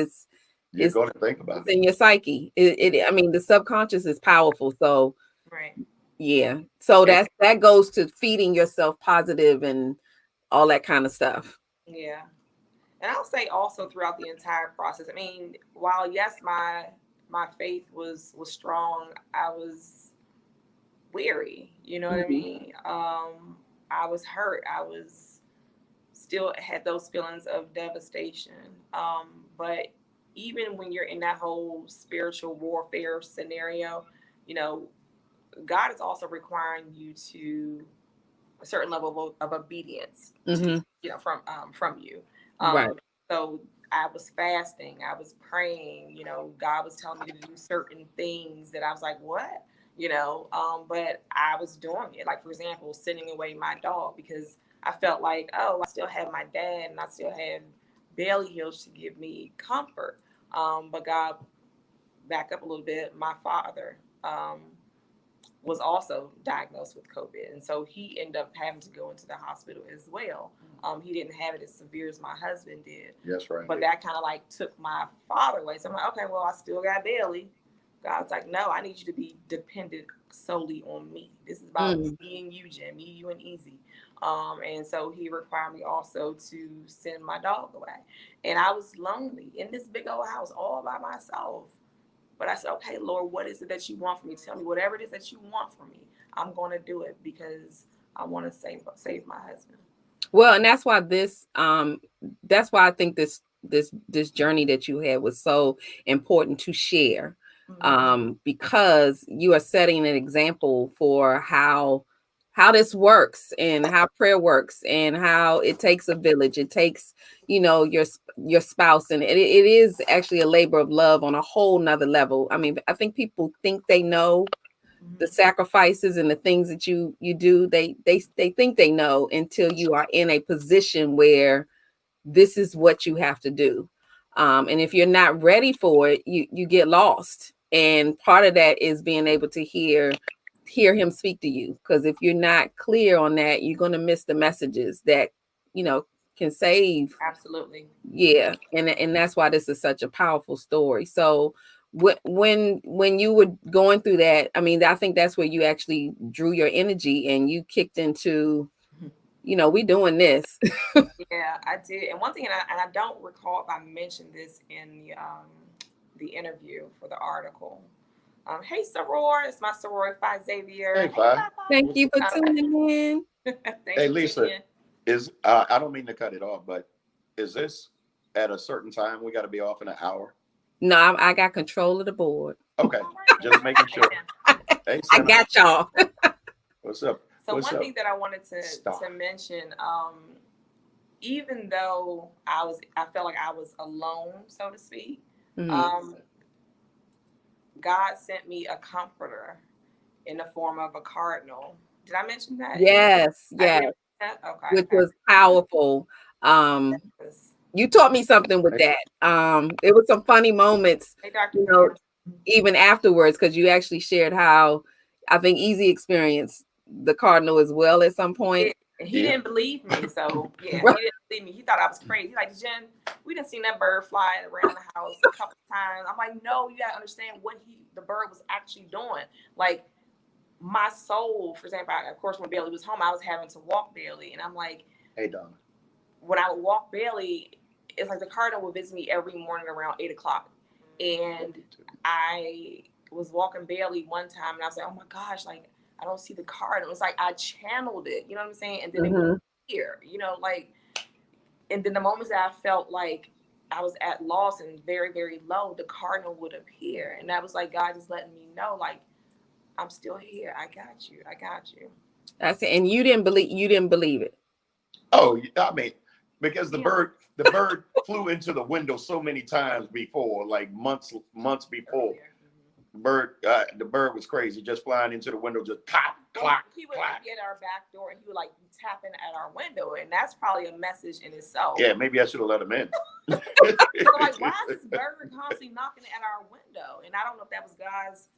You're going to think about it's in your psyche. I mean, the subconscious is powerful. So Right. yeah. So that goes to feeding yourself positive and all that kind of stuff. Yeah. And I'll say also throughout the entire process, I mean, while yes, my faith was strong, I was weary. You know what I mean? I was hurt. I was still had those feelings of devastation. But even when you're in that whole spiritual warfare scenario, you know, God is also requiring you to a certain level of obedience, to, you know, from you. Right. So I was fasting, I was praying. You know, God was telling me to do certain things that I was like, what? You know, but I was doing it. Like, for example, sending away my dog because I felt like, oh, I still have my dad and I still have Bailey Hills to give me comfort. But God, back up a little bit, my father was also diagnosed with COVID. And so he ended up having to go into the hospital as well. He didn't have it as severe as my husband did. That's right. But that kind of like took my father away. So I'm like, okay, well, I still got Bailey. God's like, no, I need you to be dependent solely on me. This is about me and you, Jim, me, you, and Easy. And so he required me also to send my dog away. And I was lonely in this big old house all by myself. But I said, okay, Lord, what is it that you want from me? Tell me whatever it is that you want from me. I'm going to do it because I want to save my husband. Well, and that's why that's why I think this journey that you had was so important to share. Because you are setting an example for how this works and how prayer works and how it takes a village. It takes, you know, your spouse, and it is actually a labor of love on a whole nother level. I mean, I think people think they know the sacrifices and the things that you do. They think they know until you are in a position where this is what you have to do. And if you're not ready for it, you get lost. And part of that is being able to hear him speak to you. Because if you're not clear on that, you're going to miss the messages that, you know, can save. Absolutely. Yeah. And that's why this is such a powerful story. So when you were going through that, I mean, I think that's where you actually drew your energy and you kicked into, you know, we doing this. Yeah, I did. And one thing, and I don't recall if I mentioned this in the interview for the article. Hey, Soror, it's my sorority Phi Xavier. Hey, Phi. Thank you for tuning in. Hey, Lisa, I don't mean to cut it off, but is this at a certain time? We got to be off in an hour. No, I got control of the board. Okay, just making sure. Hey, I got y'all. What's up? So one thing that I wanted to mention, even though I felt like I was alone, so to speak, God sent me a comforter in the form of a cardinal. Did I mention that? Yes, yes. Okay. Which was powerful. You taught me something with that. There was some funny moments, you know, even afterwards, because you actually shared how I think Easy experienced the cardinal as well at some point. He didn't believe me, so yeah, Right. he didn't believe me. He thought I was crazy. He's like, Jen, we done seen that bird fly around the house a couple times. I'm like, no, you gotta understand what the bird was actually doing. Like my soul, for example, of course, when Bailey was home, I was having to walk Bailey, and I'm like, hey Donna, when I would walk Bailey, it's like the cardinal would visit me every morning around 8:00, and I was walking Bailey one time, and I was like, oh my gosh, like I don't see the cardinal. It's like I channeled it, you know what I'm saying? And then it was here, you know, like, and then the moments that I felt like I was at loss and very, very low, the cardinal would appear, and that was like God just letting me know, like, I'm still here. I got you. I got you. That's it. And you didn't believe it. Oh, I mean, because the bird flew into the window so many times before, like months before. The bird was crazy, just flying into the window, just pop, clock. He would like get our back door, and he would like be tapping at our window, and that's probably a message in itself. Yeah, maybe I should have let him in. So like, why is this bird constantly knocking at our window? And I don't know if that was God's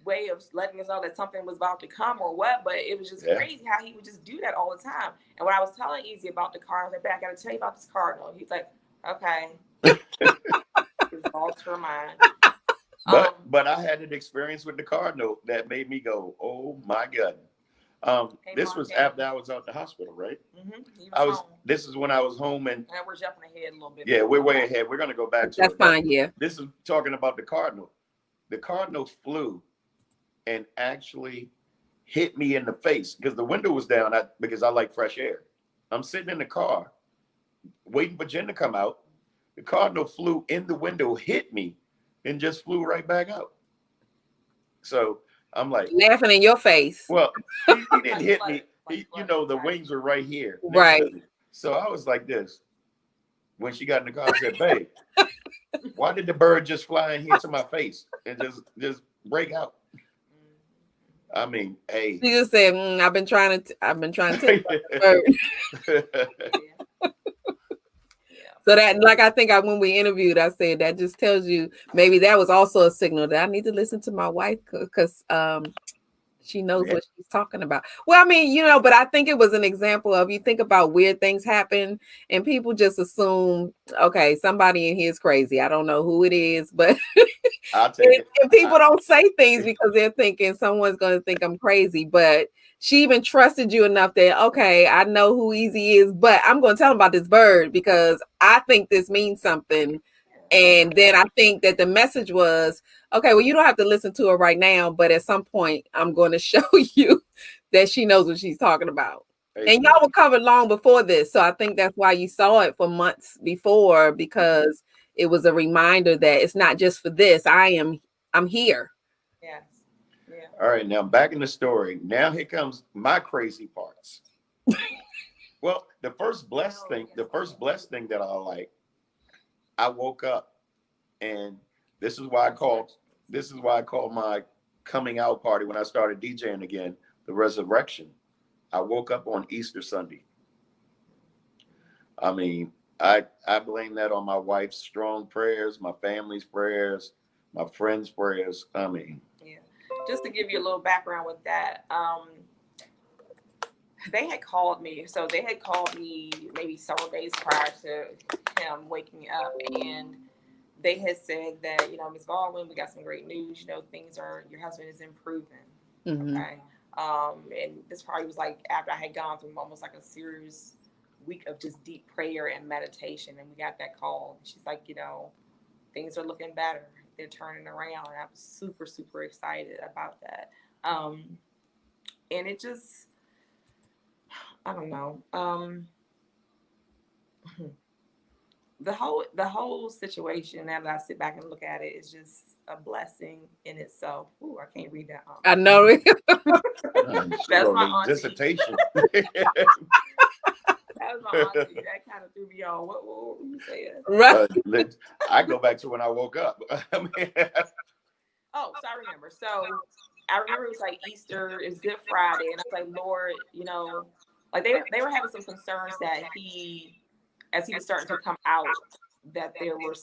way of letting us know that something was about to come or what, but it was just crazy how he would just do that all the time. And when I was telling Easy about the cardinal, I was like, I gotta tell you about this cardinal. He's like, okay. His alter mind. But I had an experience with the cardinal that made me go, oh my God. This was after I was out the hospital, right? This is when I was home, and we're jumping ahead a little bit. Yeah, we're way ahead. We're gonna go back to that's fine. Yeah. This is talking about the cardinal. The cardinal flew and actually hit me in the face because the window was down. Because I like fresh air. I'm sitting in the car, waiting for Jen to come out. The cardinal flew in the window, hit me, and just flew right back out. So I'm like laughing in your face. Well, he didn't hit me. You know, the wings were right here. Right. So I was like this. When she got in the car, I said, babe, why did the bird just fly in here to my face and just break out? I mean, hey. She just said, I've been trying to take the bird. So that, like, I think when we interviewed, I said that just tells you maybe that was also a signal that I need to listen to my wife because she knows what she's talking about. Well, I mean, you know, but I think it was an example of, you think about weird things happen and people just assume, okay, somebody in here is crazy. I don't know who it is, but I'll take it. And people don't say things because they're thinking someone's going to think I'm crazy, but she even trusted you enough that, okay, I know who Easy is, but I'm going to tell him about this bird because I think this means something. And then I think that the message was, okay, well, you don't have to listen to her right now, but at some point I'm going to show you that she knows what she's talking about. And y'all were covered long before this. So I think that's why you saw it for months before, because it was a reminder that it's not just for this. I'm here. Yes. Yeah. All right, now back in the story. Now here comes my crazy parts. Well, the first blessed thing that I like, I woke up, and this is why I called my coming out party when I started DJing again, the resurrection. I woke up on Easter Sunday. I mean, I blame that on my wife's strong prayers, my family's prayers, my friends' prayers. I mean, yeah. Just to give you a little background with that, they had called me. So they had called me maybe several days prior to him waking me up, and they had said that, you know, Ms. Baldwin, we got some great news. You know, your husband is improving. Mm-hmm. Okay. And this probably was like after I had gone through almost like a serious week of just deep prayer and meditation, and we got that call. She's like, you know, things are looking better. They're turning around. And I was super, super excited about that. And it just, I don't know. The whole situation, now that I sit back and look at it, is just a blessing in itself. Ooh, I can't read that. I know. That's my auntie. dissertation. That was my auntie. That kind of threw me on. What were you saying? Right. I go back to when I woke up. Oh, so I remember. So I remember it was like Easter, it was Good Friday, and I was like, Lord, you know, like they were having some concerns that as he was starting to come out, that there were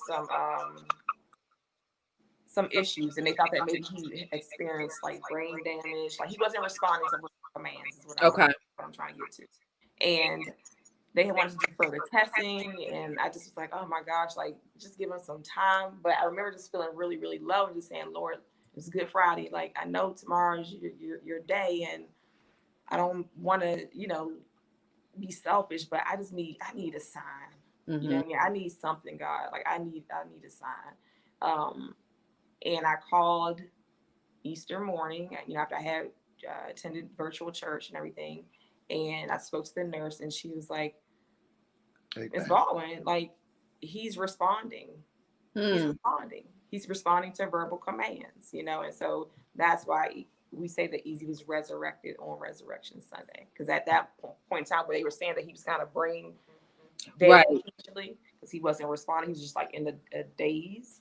some issues, and they thought that maybe he experienced like brain damage, like he wasn't responding to commands is what I'm trying to get to. And they had wanted to do further testing, and I just was like, oh my gosh, like just give them some time. But I remember just feeling really, really low and just saying, Lord, it's Good Friday. Like I know tomorrow's your day, and I don't want to, be selfish, but I need a sign. Mm-hmm. You know what I mean? I need something, God. Like I need a sign. And I called Easter morning, after I had attended virtual church and everything. And I spoke to the nurse, and she was like, Ms. Baldwin, like, he's responding. He's responding to verbal commands, and so that's why we say that Eyez was resurrected on Resurrection Sunday. Because at that point in time where they were saying that he was kind of brain dead, essentially, because he wasn't responding, he was just like in a daze.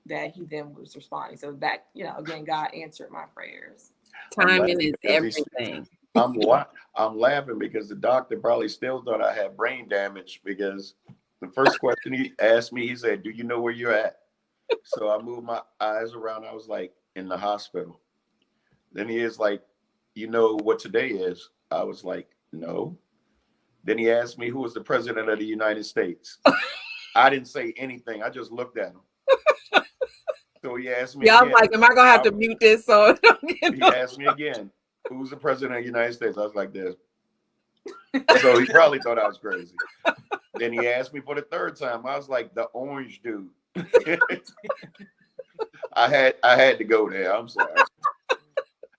That he then was responding. So that, again, God answered my prayers. Timing is everything. I'm laughing because the doctor probably still thought I had brain damage, because the first question he asked me, he said, do you know where you're at? So I moved my eyes around. I was like, in the hospital. Then he is like, you know what today is? I was like, no. Then he asked me who was the president of the United States. I didn't say anything. I just looked at him. So he asked me. Yeah, I'm like, am I gonna have to mute this? So he asked me again, who's the president of the United States? I was like this. So he probably thought I was crazy. Then he asked me for the third time. I was like, the orange dude. I had to go there. I'm sorry.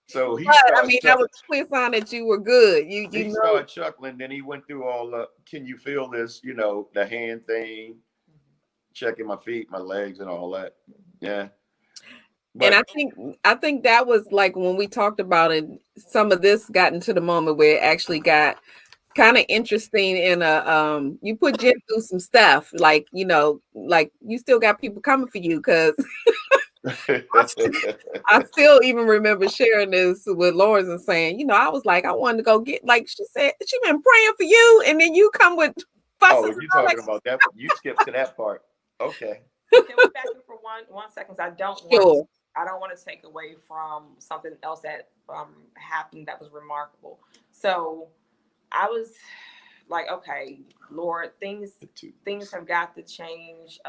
So that was a clear sign that you were good. He started chuckling. Then he went through all the, can you feel this? The hand thing, checking my feet, my legs, and all that. Yeah. But, and I think that was like when we talked about it, some of this got into the moment where it actually got kind of interesting in you put Jen through some stuff, like, like you still got people coming for you, because I still even remember sharing this with Lawrence and saying, I was like, I wanted to go get, like she said, she been praying for you, and then you come with fussing. Oh, you're talking about that. You skipped to that part. Okay. Can we back up for one second? I don't want to take away from something else that happened that was remarkable. So I was like, okay, Lord, things have got to change.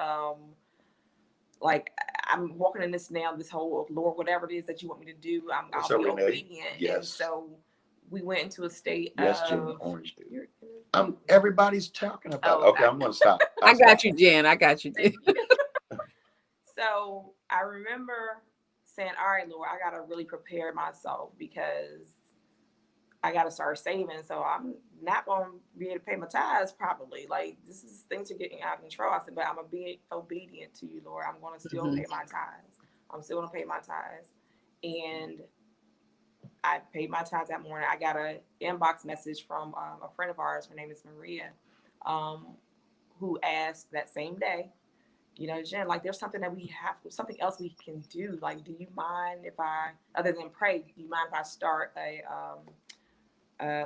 Like I'm walking in this now, this whole Lord, whatever it is that you want me to do, I'll be obedient. Yes. And so we went into a state of Jen, the orange dude. Everybody's talking about it. Okay, I'm gonna stop. I got you, Jen. So I remember saying, all right, Lord, I gotta really prepare myself, because I got to start saving. So I'm not going to be able to pay my tithes properly. Like, things are getting out of control. I said, but I'm going to be obedient to you, Lord. I'm going to still pay my tithes. I'm still going to pay my tithes. And I paid my tithes that morning. I got an inbox message from a friend of ours. Her name is Maria, who asked that same day, Jen, like, there's something something else we can do. Like, do you mind if other than pray, do you mind if I start I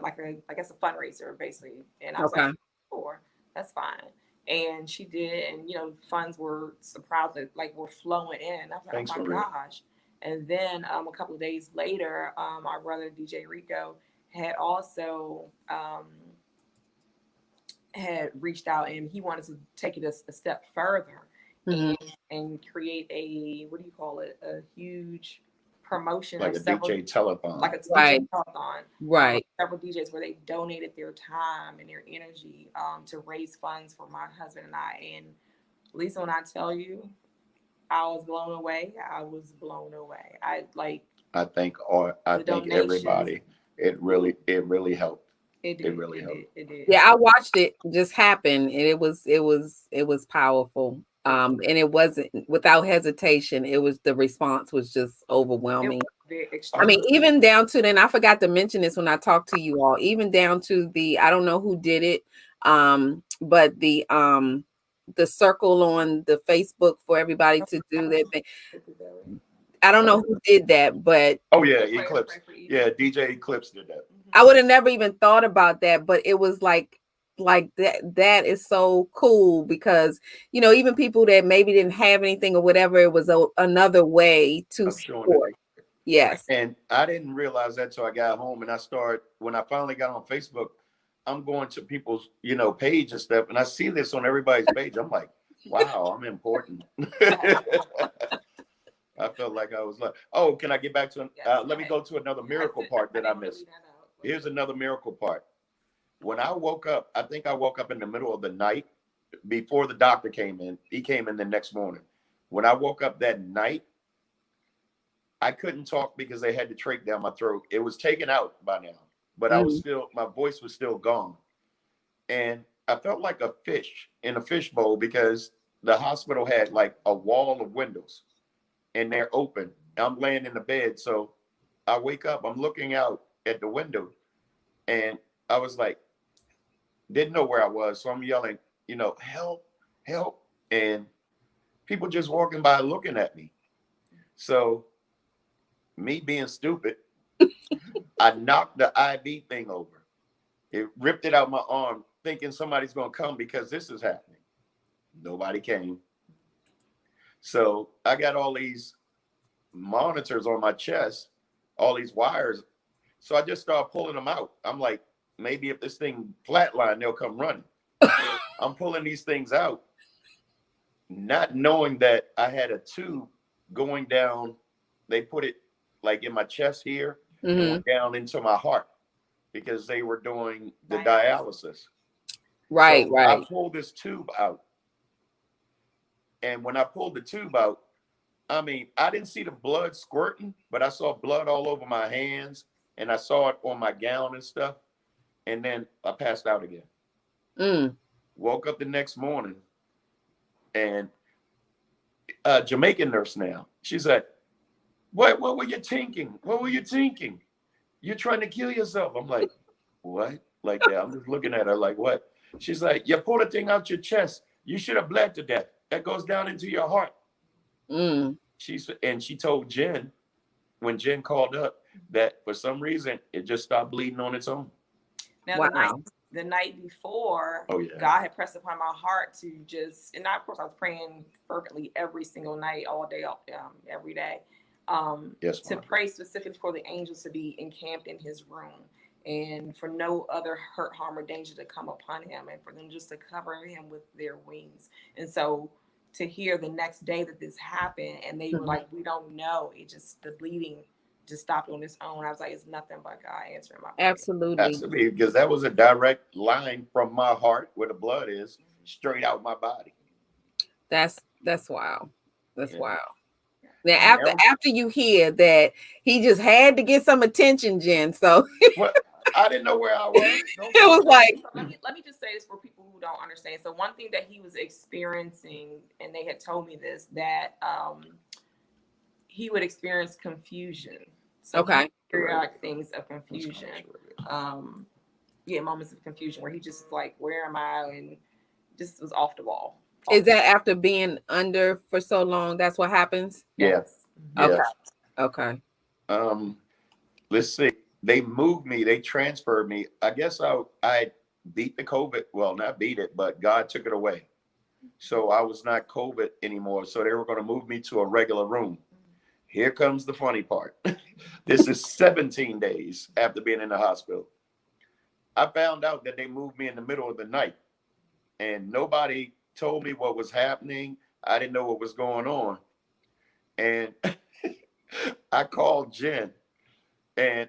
guess a fundraiser, basically? And I was like, sure, that's fine. And she did, and funds were surprised, like, were flowing in. I was like, thanks, oh my gosh. And then a couple of days later, our brother DJ Rico had also had reached out, and he wanted to take it a step further, and create a huge promotion, like a DJ telethon, right? Several DJs where they donated their time and their energy to raise funds for my husband and I. And Lisa, when I tell you, I was blown away. I thank everybody. It really helped. It really helped. It did. Yeah, I watched it just happen, and it was powerful. And it wasn't without hesitation. The response was just overwhelming. I mean, even down to then, I forgot to mention this when I talked to you all, even down to I don't know who did it, but the circle on the Facebook for everybody to do that thing. I don't know who did that, but Eclipse. Yeah, DJ Eclipse did that. I would have never even thought about that, but it was like that is so cool, because even people that maybe didn't have anything or whatever, it was another way to support. Yes. And I didn't realize that till I got home, and when I finally got on Facebook, I'm going to people's, page and stuff, and I see this on everybody's page. I'm like, wow, I'm important. I felt like I was like, oh, can I get back to let me go to another miracle part that I missed. Here's another miracle part. When I woke up, I think I woke up in the middle of the night before the doctor came in. He came in the next morning. When I woke up that night, I couldn't talk because they had the trach down my throat. It was taken out by now, but my voice was still gone. And I felt like a fish in a fishbowl because the hospital had like a wall of windows and they're open. I'm laying in the bed. So I wake up, I'm looking out at the window, and I was like, didn't know where I was. So I'm yelling, help, help. And people just walking by looking at me. So me being stupid, I knocked the IV thing over. It ripped it out my arm, thinking somebody's going to come because this is happening. Nobody came. So I got all these monitors on my chest, all these wires. So I just started pulling them out. I'm like, maybe if this thing flatline, they'll come running. I'm pulling these things out, not knowing that I had a tube going down. They put it like in my chest here, and went down into my heart because they were doing the dialysis. Right, so right. I pulled this tube out. And when I pulled the tube out, I mean, I didn't see the blood squirting, but I saw blood all over my hands, and I saw it on my gown and stuff. And then I passed out again. Woke up the next morning, and a Jamaican nurse now, she said, what were you thinking? What were you thinking? You're trying to kill yourself. I'm like, what? Like that. I'm just looking at her like, what? She's like, you pulled a thing out your chest. You should have bled to death. That goes down into your heart. She told Jen, when Jen called up, that for some reason it just stopped bleeding on its own. Now the night before, God had pressed upon my heart to just, and of course I was praying fervently every single night, all day, every day, to pray specifically for the angels to be encamped in his room, and for no other hurt, harm, or danger to come upon him, and for them just to cover him with their wings. And so to hear the next day that this happened, and they were like, we don't know, the bleeding just stopped on its own. I was like, it's nothing but God answering my prayer. Absolutely, because that was a direct line from my heart where the blood is straight out my body. That's wild. That's wild. Now after you hear that he just had to get some attention, Jen. So well, I didn't know where I was. It was like, let me just say this for people who don't understand. So one thing that he was experiencing, and they had told me this, that he would experience confusion. So periodic things of confusion. Moments of confusion where he just like, where am I? And just was off the wall. Is that after being under for so long? That's what happens? Yes. Okay. Let's see. They moved me. They transferred me. I guess I beat the COVID. Well, not beat it, but God took it away. So I was not COVID anymore. So they were going to move me to a regular room. Here comes the funny part. This is 17 days after being in the hospital. I found out that they moved me in the middle of the night, and nobody told me what was happening. I didn't know what was going on. And I called Jen, and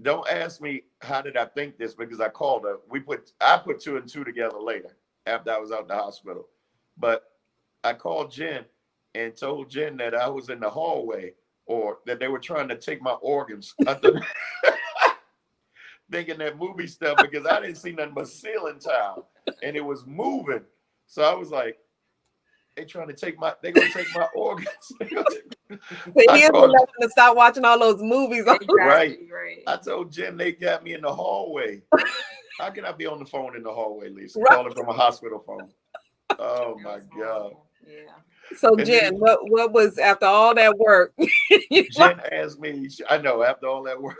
don't ask me how did I think this, because I called her. I put two and two together later after I was out in the hospital. But I called Jen and told Jen that I was in the hallway, or that they were trying to take my organs. Thinking that movie stuff, because I didn't see nothing but ceiling tile, and it was moving. So I was like, they're gonna take my organs. He is to stop watching all those movies. Right. I told Jen they got me in the hallway. How can I be on the phone in the hallway, Lisa? Right. Calling from a hospital phone. Oh my God. Yeah. So Jen, what was after all that work? Jen asked me, I know, after all that work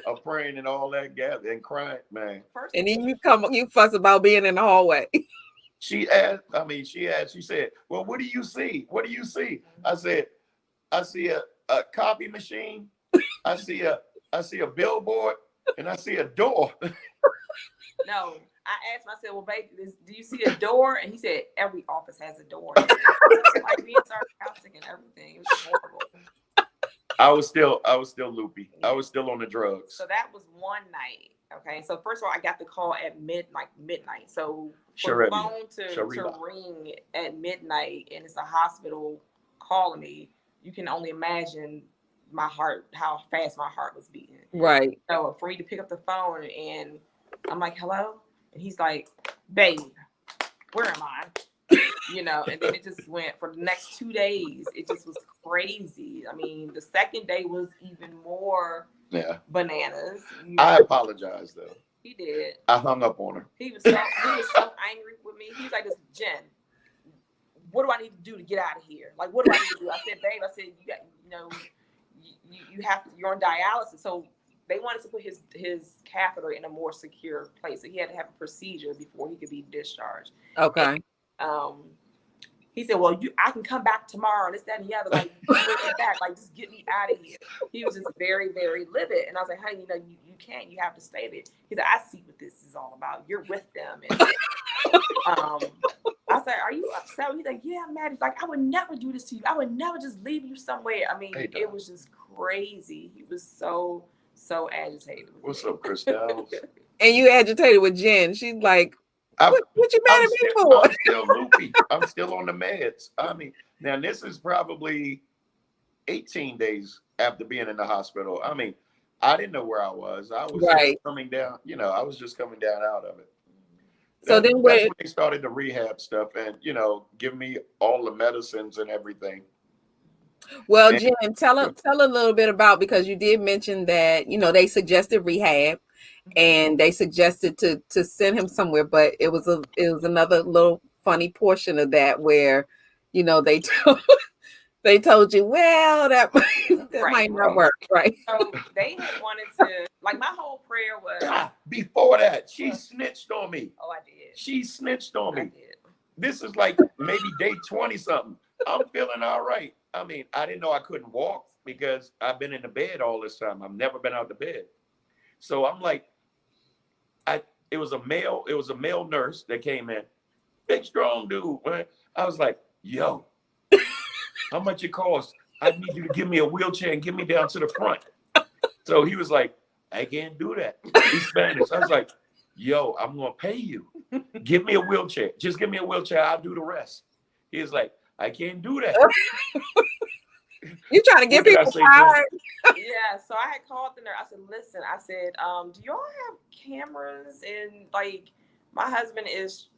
of praying and all that gathering and crying, man. And then you fuss about being in the hallway. She said, well, what do you see? What do you see? I said, I see a a copy machine. I see a billboard, and I see a door. No, I asked him, I said, well, baby, do you see a door? And he said, every office has a door. Like being sarcastic and everything. It was horrible. I was still loopy. I was still on the drugs. So that was one night. Okay. So first of all, I got the call at midnight. So for the phone to ring at midnight and it's a hospital calling me, you can only imagine my heart, how fast my heart was beating. Right. So for me to pick up the phone and I'm like, hello? And he's like, babe, where am I? You know, and then it just went for the next 2 days. It just was crazy. I mean, the second day was even more bananas. You know? I apologize though. He did. I hung up on her. He was so angry with me. He was like, Jen, what do I need to do to get out of here? Like, what do I need to do? I said, babe, you got, you know, you're on dialysis. So they wanted to put his catheter in a more secure place. So he had to have a procedure before he could be discharged. Okay. And, he said, well, I can come back tomorrow and this, that, and the other. Like, bring me back. Like, just get me out of here. He was just very, very livid. And I was like, honey, you know, you can't. You have to stay there. He said, I see what this is all about. You're with them. And I said, are you upset? He's like, yeah, I'm mad. He's like, I would never do this to you. I would never just leave you somewhere. I mean, it was just crazy. He was so agitated. What's up, Christelle? And you agitated with Jen. She's like, what you mad at me for? I'm still loopy. I'm still on the meds. I mean, now this is probably 18 days after being in the hospital. I mean, I didn't know where I was. I was just coming down, you know, I was just coming down out of it. So that's when they started the rehab stuff and, you know, give me all the medicines and everything. Well, Jen, tell a little bit about, because you did mention that, you know, they suggested rehab and they suggested to send him somewhere, but it was another little funny portion of that where, you know, they told you, well, that might not work, right? So they had wanted to, like, my whole prayer was before that, she snitched on me. Oh, I did. She snitched on me. I did. This is like maybe day 20 something. I'm feeling all right. I mean, I didn't know I couldn't walk because I've been in the bed all this time. I've never been out of bed. So I'm like, it was a male nurse that came in. Big, strong dude. Right? I was like, yo, how much it costs? I need you to give me a wheelchair and get me down to the front. So he was like, I can't do that. He's Spanish. I was like, yo, I'm going to pay you. Give me a wheelchair. Just give me a wheelchair. I'll do the rest. He was like, I can't do that. You trying to get people fired? Yeah, so I had called the nurse. I said, listen, do y'all have cameras? And like, my husband is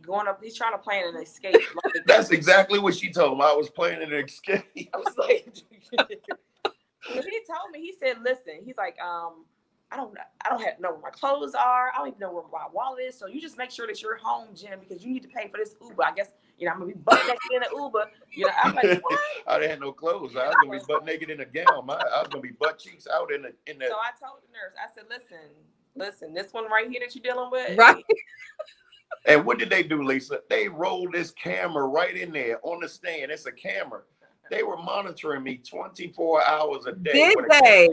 going up, he's trying to plan an escape. Like, that's exactly what she told me. I was planning an escape. I was like, when he told me, he said, listen, he's like, I don't know where my clothes are. I don't even know where my wallet is. So you just make sure that you're home, Jim, because you need to pay for this Uber. I guess, you know, I'm gonna be butt naked in an Uber. You know, I'm like, what? I didn't have no clothes. I was gonna be butt naked in a gown. I was gonna be butt cheeks out in the. So I told the nurse, I said, listen, this one right here that you're dealing with. Right. And what did they do, Lisa? They rolled this camera right in there on the stand. It's a camera. They were monitoring me 24 hours a day. Did they?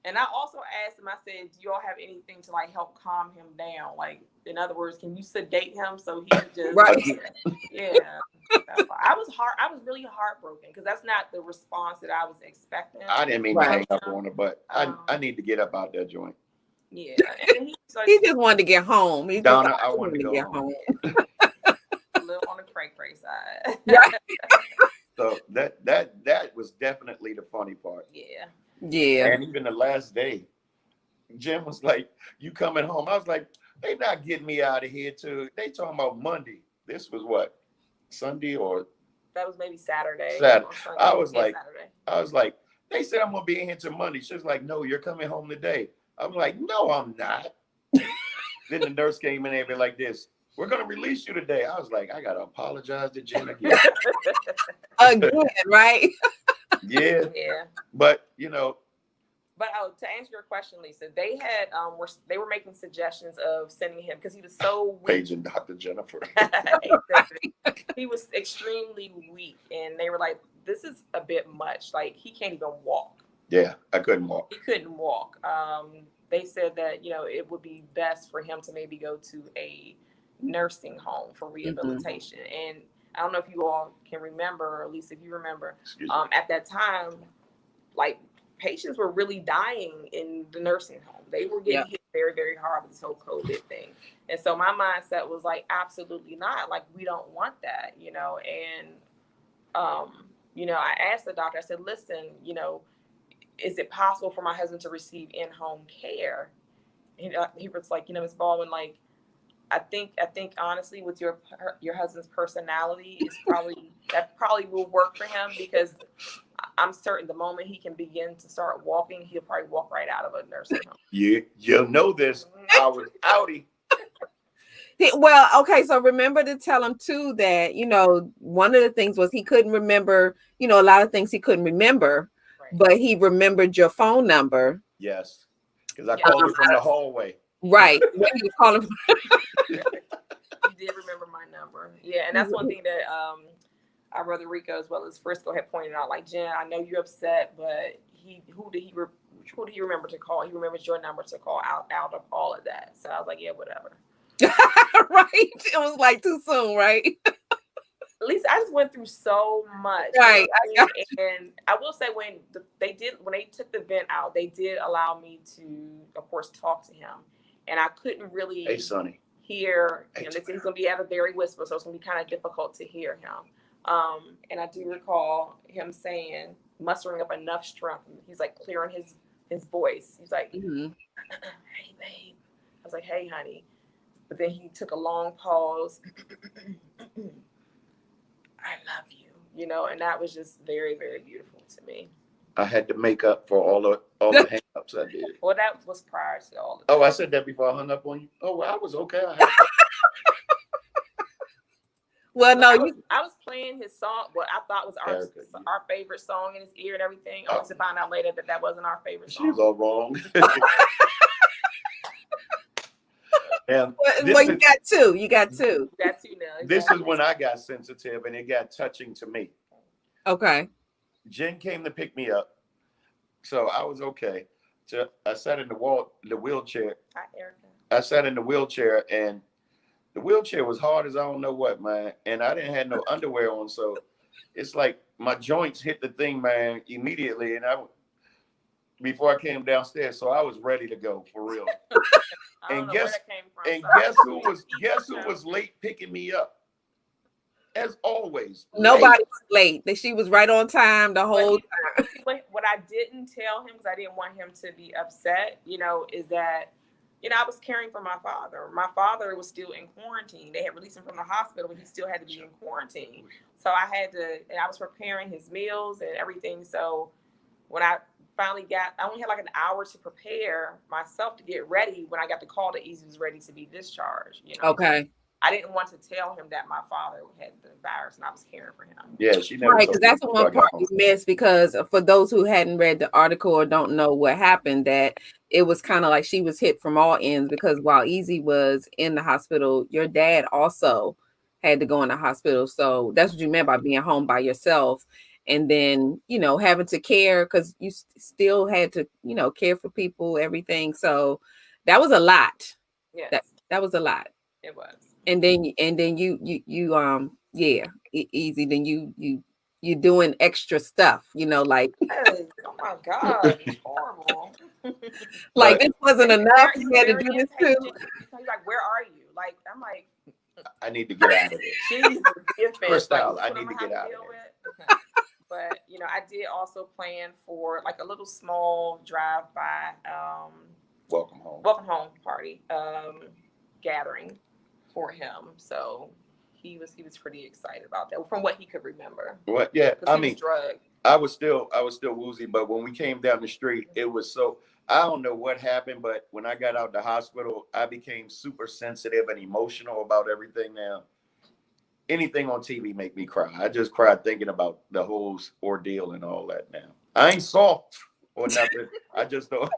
And I also asked him, I said, do you all have anything to like help calm him down? Like, in other words, can you sedate him so he just right? Yeah. I was really heartbroken because that's not the response that I was expecting. I didn't mean to hang up on her, but I need to get up out that joint. Yeah. And he just wanted to get home. Donna, I wanted to get home. Live on the cray side. Right. So that was definitely the funny part. Yeah. Yeah. And even the last day, Jim was like, you coming home? I was like, they not getting me out of here till they talking about Monday. This was what? Sunday or? That was maybe Saturday. I was like, they said I'm gonna be in here till Monday. She was like, no, you're coming home today. I'm like, no, I'm not. Then the nurse came in and be like this, we're gonna release you today. I was like, I gotta apologize to Jen again. Again, right? Yeah. Yeah. But you know. But to answer your question, Lisa, they had they were making suggestions of sending him because he was so weak. Paige and Dr. Jennifer. He was extremely weak, and they were like, this is a bit much. Like, he can't even walk. Yeah, I couldn't walk. He couldn't walk. They said that, it would be best for him to maybe go to a nursing home for rehabilitation. And I don't know if you all can remember, or at least if you remember, at that time, like, patients were really dying in the nursing home. They were getting hit very, very hard with this whole COVID thing. And so my mindset was like, absolutely not. Like, we don't want that, And, I asked the doctor, I said, listen, is it possible for my husband to receive in-home care? And he was like, Ms. Baldwin, like, I think honestly, with your husband's personality, that probably will work for him, because I'm certain the moment he can begin to start walking, he'll probably walk right out of a nursing home. You'll know this. I was outie. Well, okay, so remember to tell him too that, one of the things was he couldn't remember, a lot of things he couldn't remember, right. But he remembered your phone number. Yes, because I called you from the hallway. Right. When you was calling. He did remember my number. Yeah, and that's one thing that our brother Rico, as well as Frisco, had pointed out. Like, Jen, I know you're upset, but who did he remember to call? He remembers your number to call out of all of that. So I was like, yeah, whatever. Right. It was like too soon, right? At least I just went through so much. Right. And I will say, when they took the vent out, they did allow me to, of course, talk to him. And I couldn't really hear him. He's going to be at a very whisper, so it's going to be kind of difficult to hear him. And I do recall him saying, mustering up enough strength. He's like clearing his voice. He's like, hey, babe. I was like, hey, honey. But then he took a long pause. I love you, and that was just very, very beautiful to me. I had to make up for all the hang-ups I did. Well, that was prior to all of that. Oh, I said that before I hung up on you? Oh, well, I was okay. Well, no, I was playing his song, what I thought was our favorite song in his ear and everything. I was to find out later that wasn't our favorite song. She was all wrong. And well, you got two. You got two now. Exactly. This is when I got sensitive and it got touching to me. Okay. Jen came to pick me up, so I was okay. So I sat in the wheelchair. Hi, Erica. I sat in the wheelchair, and the wheelchair was hard as I don't know what, man. And I didn't have no underwear on, so it's like my joints hit the thing, man, immediately. And before I came downstairs, so I was ready to go for real. And guess who was late picking me up? As always. Nobody was late. She was right on time the whole time. What I didn't tell him, because I didn't want him to be upset, is that, I was caring for my father. My father was still in quarantine. They had released him from the hospital, but he still had to be in quarantine. So I was preparing his meals and everything. So when I finally I only had like an hour to prepare myself to get ready when I got the call that Eyez was ready to be discharged. Okay. I didn't want to tell him that my father had the virus and I was caring for him. Yeah, she never. Right, because that's the one part you missed. Because for those who hadn't read the article or don't know what happened, that it was kind of like she was hit from all ends. Because while Eyez was in the hospital, your dad also had to go in the hospital. So that's what you meant by being home by yourself. And then, having to care, because you still had to, care for people, everything. So that was a lot. Yes. That was a lot. It was. And then you easy. Then you doing extra stuff, like. Hey, oh my God, it's horrible. Like this wasn't enough. You had to do this too. He's like, where are you? Like, I'm like, I need to get out of this. Jesus, Crystal, I need to get out of it. Okay. But I did also plan for like a little small drive-by welcome home party gathering for him. So he was pretty excited about that from what he could remember. What? Yeah, I mean, drugged. I was still woozy, but when we came down the street, it was so. I don't know what happened, but when I got out the hospital, I became super sensitive and emotional about everything now. Anything on TV make me cry. I just cried thinking about the whole ordeal and all that now. I ain't soft or nothing. I just don't.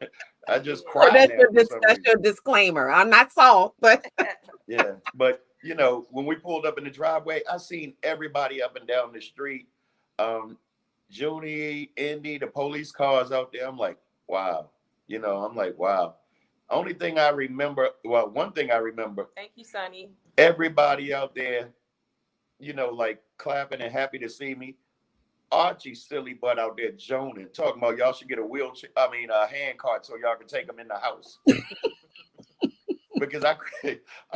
I just cry. That's your disclaimer. I'm not soft, but. Yeah, but when we pulled up in the driveway, I seen everybody up and down the street. Junie, Indy, the police cars out there. I'm like, wow. I'm like, wow. Only thing I remember, well, one thing I remember. Thank you, Sonny. Everybody out there, like clapping and happy to see me. Archie's silly butt out there joning, talking about y'all should get a hand cart so y'all can take them in the house. Because I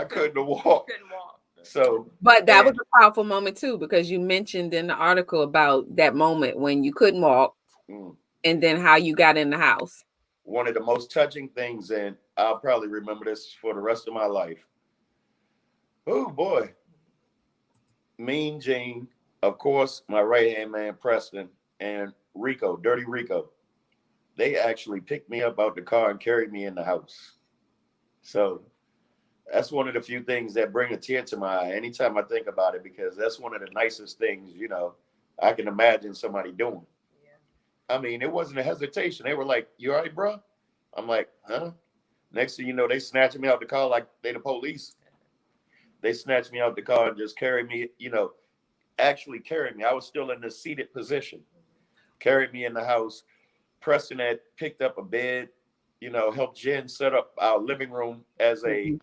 couldn't walk. Couldn't walk. So, but that was a powerful moment too, because you mentioned in the article about that moment when you couldn't walk, and then how you got in the house. One of the most touching things, and I'll probably remember this for the rest of my life. Oh boy, Mean Gene, of course, my right-hand man Preston, and Rico, Dirty Rico. They actually picked me up out the car and carried me in the house. So that's one of the few things that bring a tear to my eye anytime I think about it, because that's one of the nicest things, I can imagine somebody doing. Yeah. I mean, it wasn't a hesitation. They were like, "You all right, bro?" I'm like, "Huh?" Next thing you know, they snatched me out the car like they the police. They snatched me out the car and just carried me, actually carried me. I was still in the seated position. Carried me in the house. Preston had picked up a bed, helped Jen set up our living room as a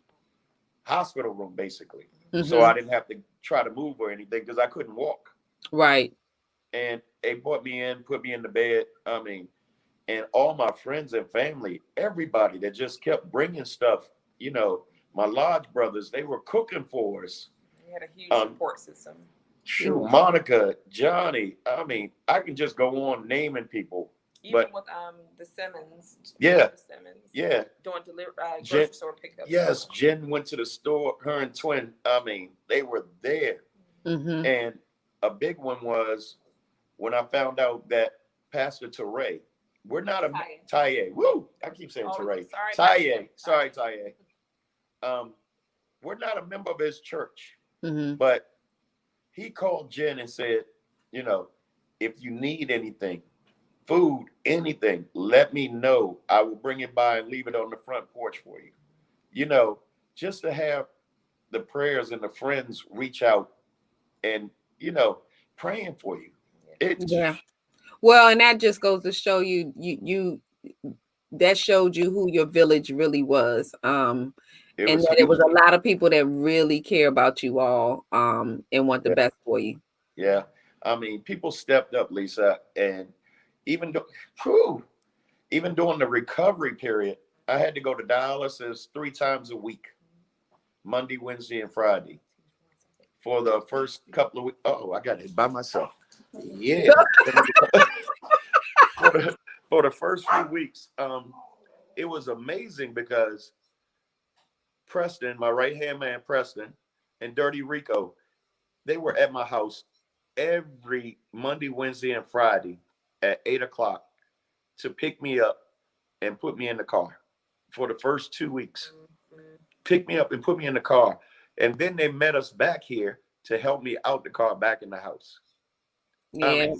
hospital room, basically. So I didn't have to try to move or anything because I couldn't walk. Right. And they brought me in, put me in the bed. And all my friends and family, everybody that just kept bringing stuff, my lodge brothers, they were cooking for us. They had a huge support system. Shoot, Monica, Johnny. I can just go on naming people. Even with the Simmons. Yeah. The Simmons. Yeah. Doing grocery store pickup. Yes, Jen went to the store, her and Twin. They were there. And a big one was when I found out that Pastor Teray, we're not a Taye. Woo! I keep saying Teray. Taye. Sorry, Taye. We're not a member of his church. But he called Jen and said, if you need anything, food, anything, let me know. I will bring it by and leave it on the front porch for you. Just to have the prayers and the friends reach out and, praying for you. Yeah. Well, and that just goes to show you that showed you who your village really was. And that it was a lot of people that really care about you all and want the best for you. Yeah. People stepped up, Lisa, and even during the recovery period, I had to go to dialysis 3 times a week, Monday, Wednesday, and Friday. For the first couple of weeks. Oh, I got it by myself. Yeah. for the first few weeks, it was amazing because Preston, my right-hand man, Preston, and Dirty Rico, they were at my house every Monday, Wednesday, and Friday at 8:00 to pick me up and put me in the car for the first 2 weeks. Pick me up and put me in the car. And then they met us back here to help me out the car back in the house. Yeah.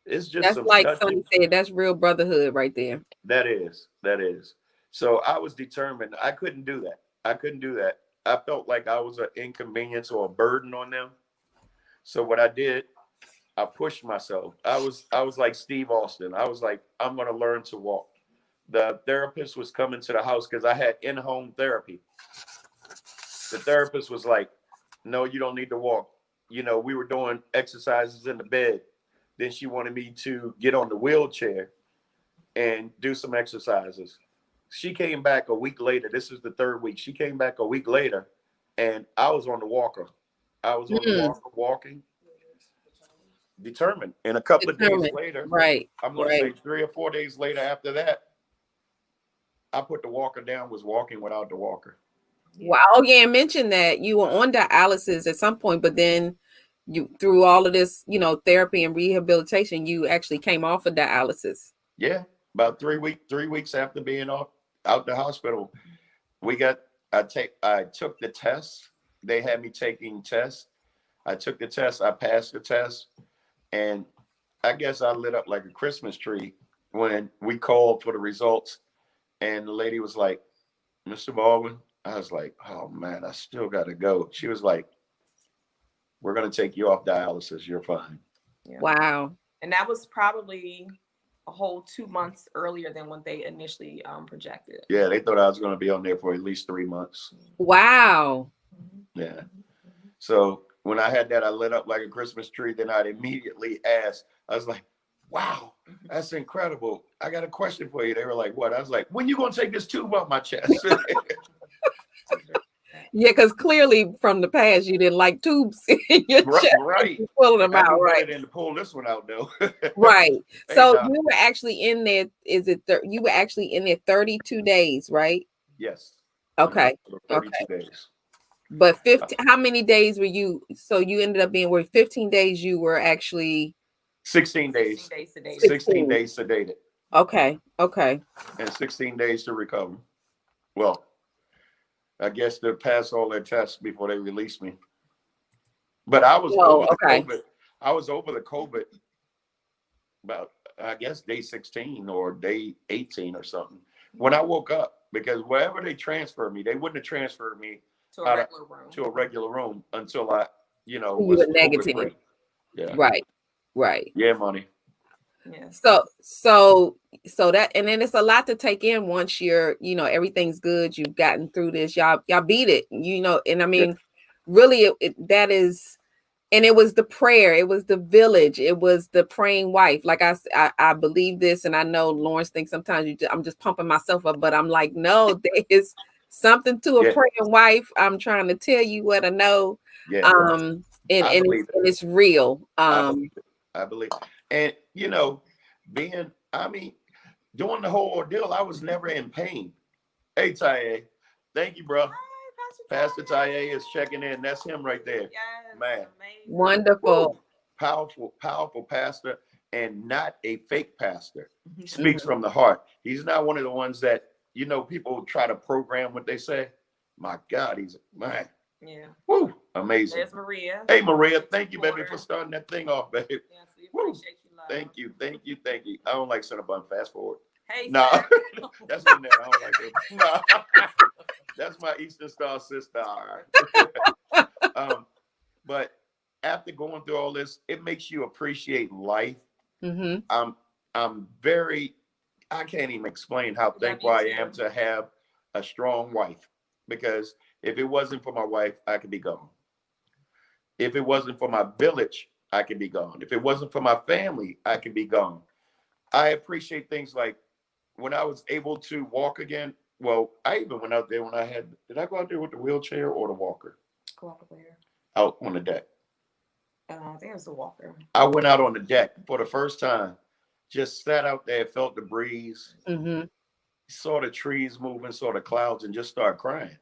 It's just that's like Sonny said, that's real brotherhood right there. That is. So I was determined. I couldn't do that. I felt like I was an inconvenience or a burden on them. So what I did, I pushed myself. I was like Steve Austin. I was like, I'm going to learn to walk. The therapist was coming to the house because I had in-home therapy. The therapist was like, no, you don't need to walk. We were doing exercises in the bed. Then she wanted me to get on the wheelchair and do some exercises. She came back a week later. This is the 3rd week. She came back a week later, and I was on the walker. I was on the walker walking, determined. And a couple of days later, right? I'm going to say 3 or 4 days later after that, I put the walker down, was walking without the walker. Wow. Oh, yeah. Mention that you were on dialysis at some point, but then you, through all of this, therapy and rehabilitation, you actually came off of dialysis. Yeah. About 3 weeks after being out the hospital, I took the test. They had me taking tests. I took the test. I passed the test. And I guess I lit up like a Christmas tree when we called for the results. And the lady was like, Mr. Baldwin. I was like, oh man, I still got to go. She was like, we're going to take you off dialysis. You're fine. Yeah. Wow. And that was probably a whole 2 months earlier than what they initially projected. Yeah, they thought I was going to be on there for at least 3 months. Wow. Yeah. So when I had that, I lit up like a Christmas tree. Then I'd immediately ask, I was like, wow, that's incredible. I got a question for you. They were like, what? I was like, when you going to take this tube off my chest? Yeah, because clearly from the past you didn't like tubes in your chest. Right. Pulling them I out, knew right? better than to pull this one out, though. Right. Hey, So Doc. you were actually in there. You were actually in there 32 days, right? Yes. Okay. 32 days. But 15, how many days were you? So you ended up being, where 15 days you were actually 16 days. 16 days sedated. 16 days sedated. Okay. And 16 days to recover. Well, I guess they'll pass all their tests before they release me. But I was over the COVID. I was over the COVID about, I guess, day 16 or day 18 or something. When I woke up, because wherever they transferred me, they wouldn't have transferred me to a regular room until I, was negative. COVID-free. Yeah. Right. Yeah, money. Yeah. So that, and then it's a lot to take in once you're, everything's good. You've gotten through this. Y'all beat it, and I mean, really, that is, and it was the prayer, it was the village, it was the praying wife. Like I believe this, and I know Lawrence thinks sometimes I'm just pumping myself up, but I'm like, no, there is something to a praying wife. I'm trying to tell you what I know. Yeah. And it's real. I believe. And doing the whole ordeal, I was never in pain. Hey, Taye, thank you, bro. Pastor Taye is checking in. That's him right there. Yes, man. Amazing. Wonderful. Woo. Powerful pastor, and not a fake pastor. He speaks from the heart. He's not one of the ones that, people try to program what they say. My God, he's man. Yeah. Woo. Amazing. There's Maria. Hey, Maria, thank you, baby, for starting that thing off, babe. Yes, we appreciate you, love. Thank you. I don't like Cinnabon fast forward. Hey, no, that's in there. I don't like it. No, that's my Eastern Star sister. But after going through all this, it makes you appreciate life. Mm-hmm. I can't even explain how thankful I am to have a strong wife, because if it wasn't for my wife, I could be gone. If it wasn't for my village, I could be gone. If it wasn't for my family, I could be gone. I appreciate things like when I was able to walk again. Well, I even went out there when did I go out there with the wheelchair or the walker? Walker where? Out on the deck. I think it was the walker. I went out on the deck for the first time, just sat out there, felt the breeze, saw the trees moving, saw the clouds, and just started crying.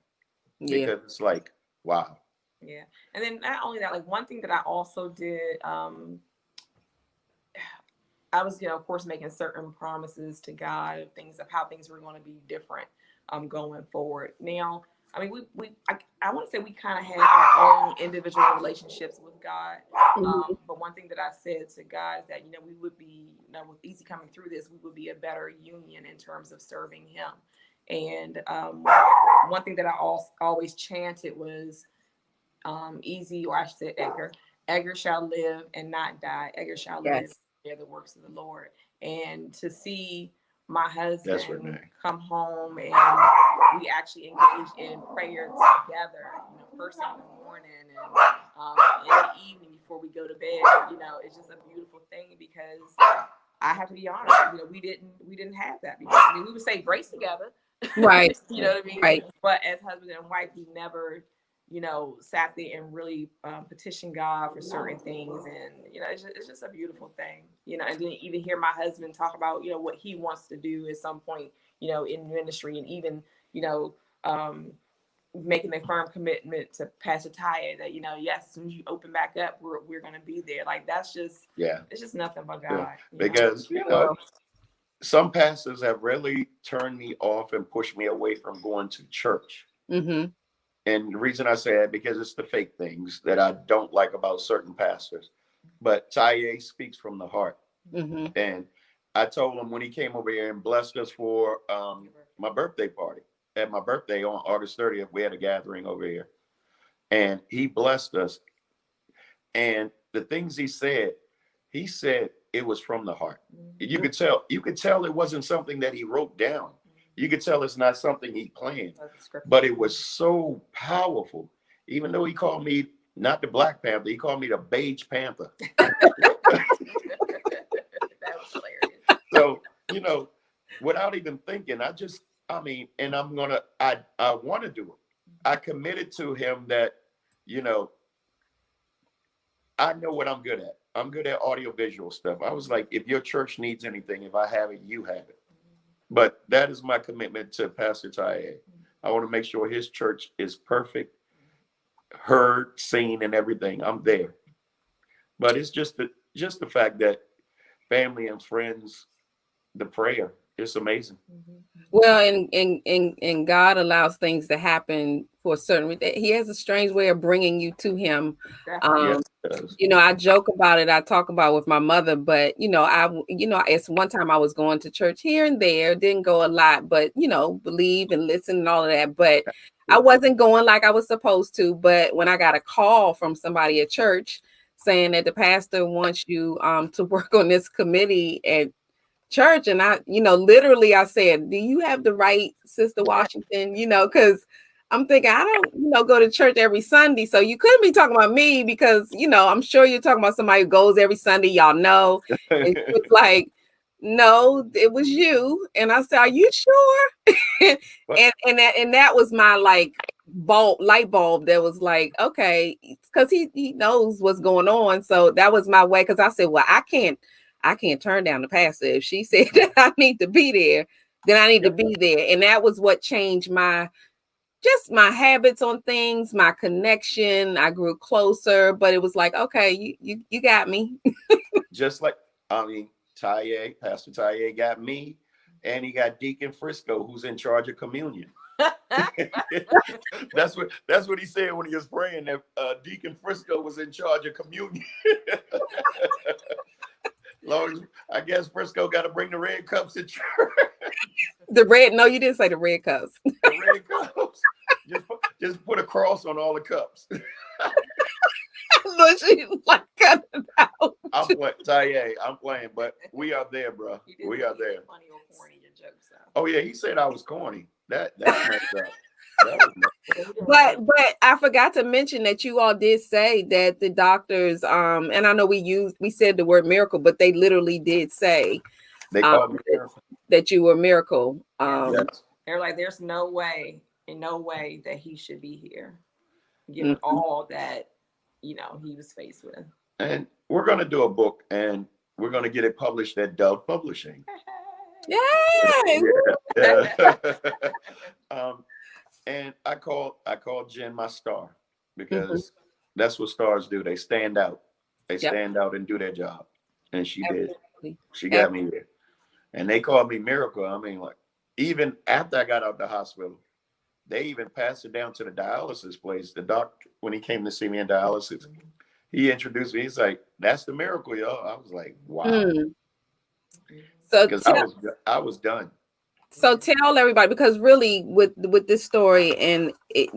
Yeah. Because it's like, wow. Yeah. And then not only that, like one thing that I also did, I was, of course, making certain promises to God of how things were going to be different going forward. Now, I mean, I want to say we kind of had our own individual relationships with God. But one thing that I said to God is that, we would be, with Easy coming through this, we would be a better union in terms of serving him. And one thing that I always chanted was Easy, or I should say Edgar shall live and not die. Edgar shall live. They're the works of the Lord. And to see my husband come home and we actually engage in prayer together, first thing in the morning and in the evening before we go to bed, it's just a beautiful thing, because I have to be honest, we didn't have that before. I mean, we would say grace together. Right. You know what I mean? Right. But as husband and wife, we never sat there and really petitioned God for certain things. And, it's just a beautiful thing, and then even hear my husband talk about, what he wants to do at some point, in ministry, and even, making a firm commitment to Pastor Taye that, yes, as soon as you open back up, we're going to be there. Like, that's just, it's just nothing but God. Because, some pastors have really turned me off and pushed me away from going to church. Mm-hmm. And the reason I say that, because it's the fake things that I don't like about certain pastors. But Taye speaks from the heart. Mm-hmm. And I told him when he came over here and blessed us for my birthday party. At my birthday on August 30th, we had a gathering over here. And he blessed us. And the things he said, it was from the heart. You could tell it wasn't something that he wrote down. You could tell it's not something he planned, but it was so powerful. Even though he called me not the Black Panther, he called me the Beige Panther. That was hilarious. So, you know, without even thinking, and I want to do it. I committed to him that, you know, I know what I'm good at. I'm good at audiovisual stuff. I was like, if your church needs anything, if I have it, you have it. But that is my commitment to Pastor Eyez. I want to make sure his church is perfect, heard, seen, and everything. I'm there. But it's just the fact that family and friends, the prayer, it's amazing. Well, and God allows things to happen for a certain. He has a strange way of bringing you to Him. Yes, it does. You know, I joke about it. I talk about it with my mother, but it's one time I was going to church here and there. Didn't go a lot, but believe and listen and all of that. But I wasn't going like I was supposed to. But when I got a call from somebody at church saying that the pastor wants you to work on this committee at church, and I literally I said, do you have the right, Sister Washington? Because I'm thinking I don't go to church every Sunday, so you couldn't be talking about me, because I'm sure you're talking about somebody who goes every Sunday, y'all know. And it's like, no, it was you. And I said, are you sure? and that was my light bulb that was like, okay, because he knows what's going on. So that was my way, because I said, well, I can't turn down the pastor. If she said that I need to be there, then I need to be there. And that was what changed my habits on things, my connection. I grew closer, but it was like, okay, you got me. Just like, Pastor Eyez got me, and he got Deacon Frisco, who's in charge of communion. That's what he said when he was praying, that Deacon Frisco was in charge of communion. Lord, I guess Frisco got to bring the red cups to church. No, you didn't say the red cups. The red cups. Just put a cross on all the cups. Look, she like cut it out. I'm playing, but we are there, bro. We are there. Funny or corny your jokes out. Oh yeah, he said I was corny. That's messed up. But I forgot to mention that you all did say that the doctors, and I know we said the word miracle, but they literally did say they called me miracle. That you were a miracle. Yes. They're like, there's no way that he should be here, given all that he was faced with. And we're gonna do a book, and we're gonna get it published at Dove Publishing. Yay! Yeah. And I call Jen my star, because that's what stars do. They stand out. They stand out and do their job. And she did. She got me there. And they called me miracle. I mean, like, even after I got out of the hospital, they even passed it down to the dialysis place. The doctor, when he came to see me in dialysis, he introduced me. He's like, that's the miracle, y'all. I was like, wow. So because I was done. So tell everybody, because really with this story, and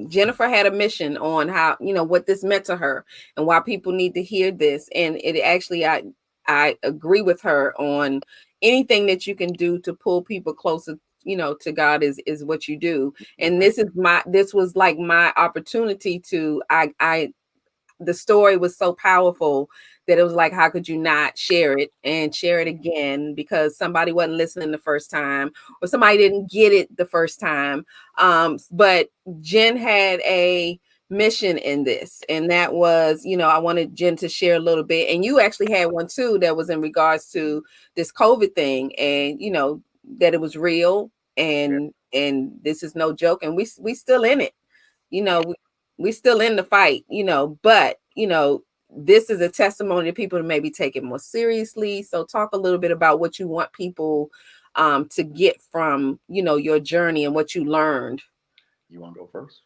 Jennifer had a mission on how, what this meant to her and why people need to hear this. And it actually, I agree with her on anything that you can do to pull people closer, to God is what you do. And this was like my opportunity to, the story was so powerful that it was like, how could you not share it and share it again, because somebody wasn't listening the first time, or somebody didn't get it the first time. But Jen had a mission in this, and that was, I wanted Jen to share a little bit, and you actually had one too that was in regards to this COVID thing, and that it was real, and this is no joke, and we still in it, we still in the fight, but this is a testimony to people to maybe take it more seriously. So talk a little bit about what you want people to get from, your journey and what you learned. You want to go first?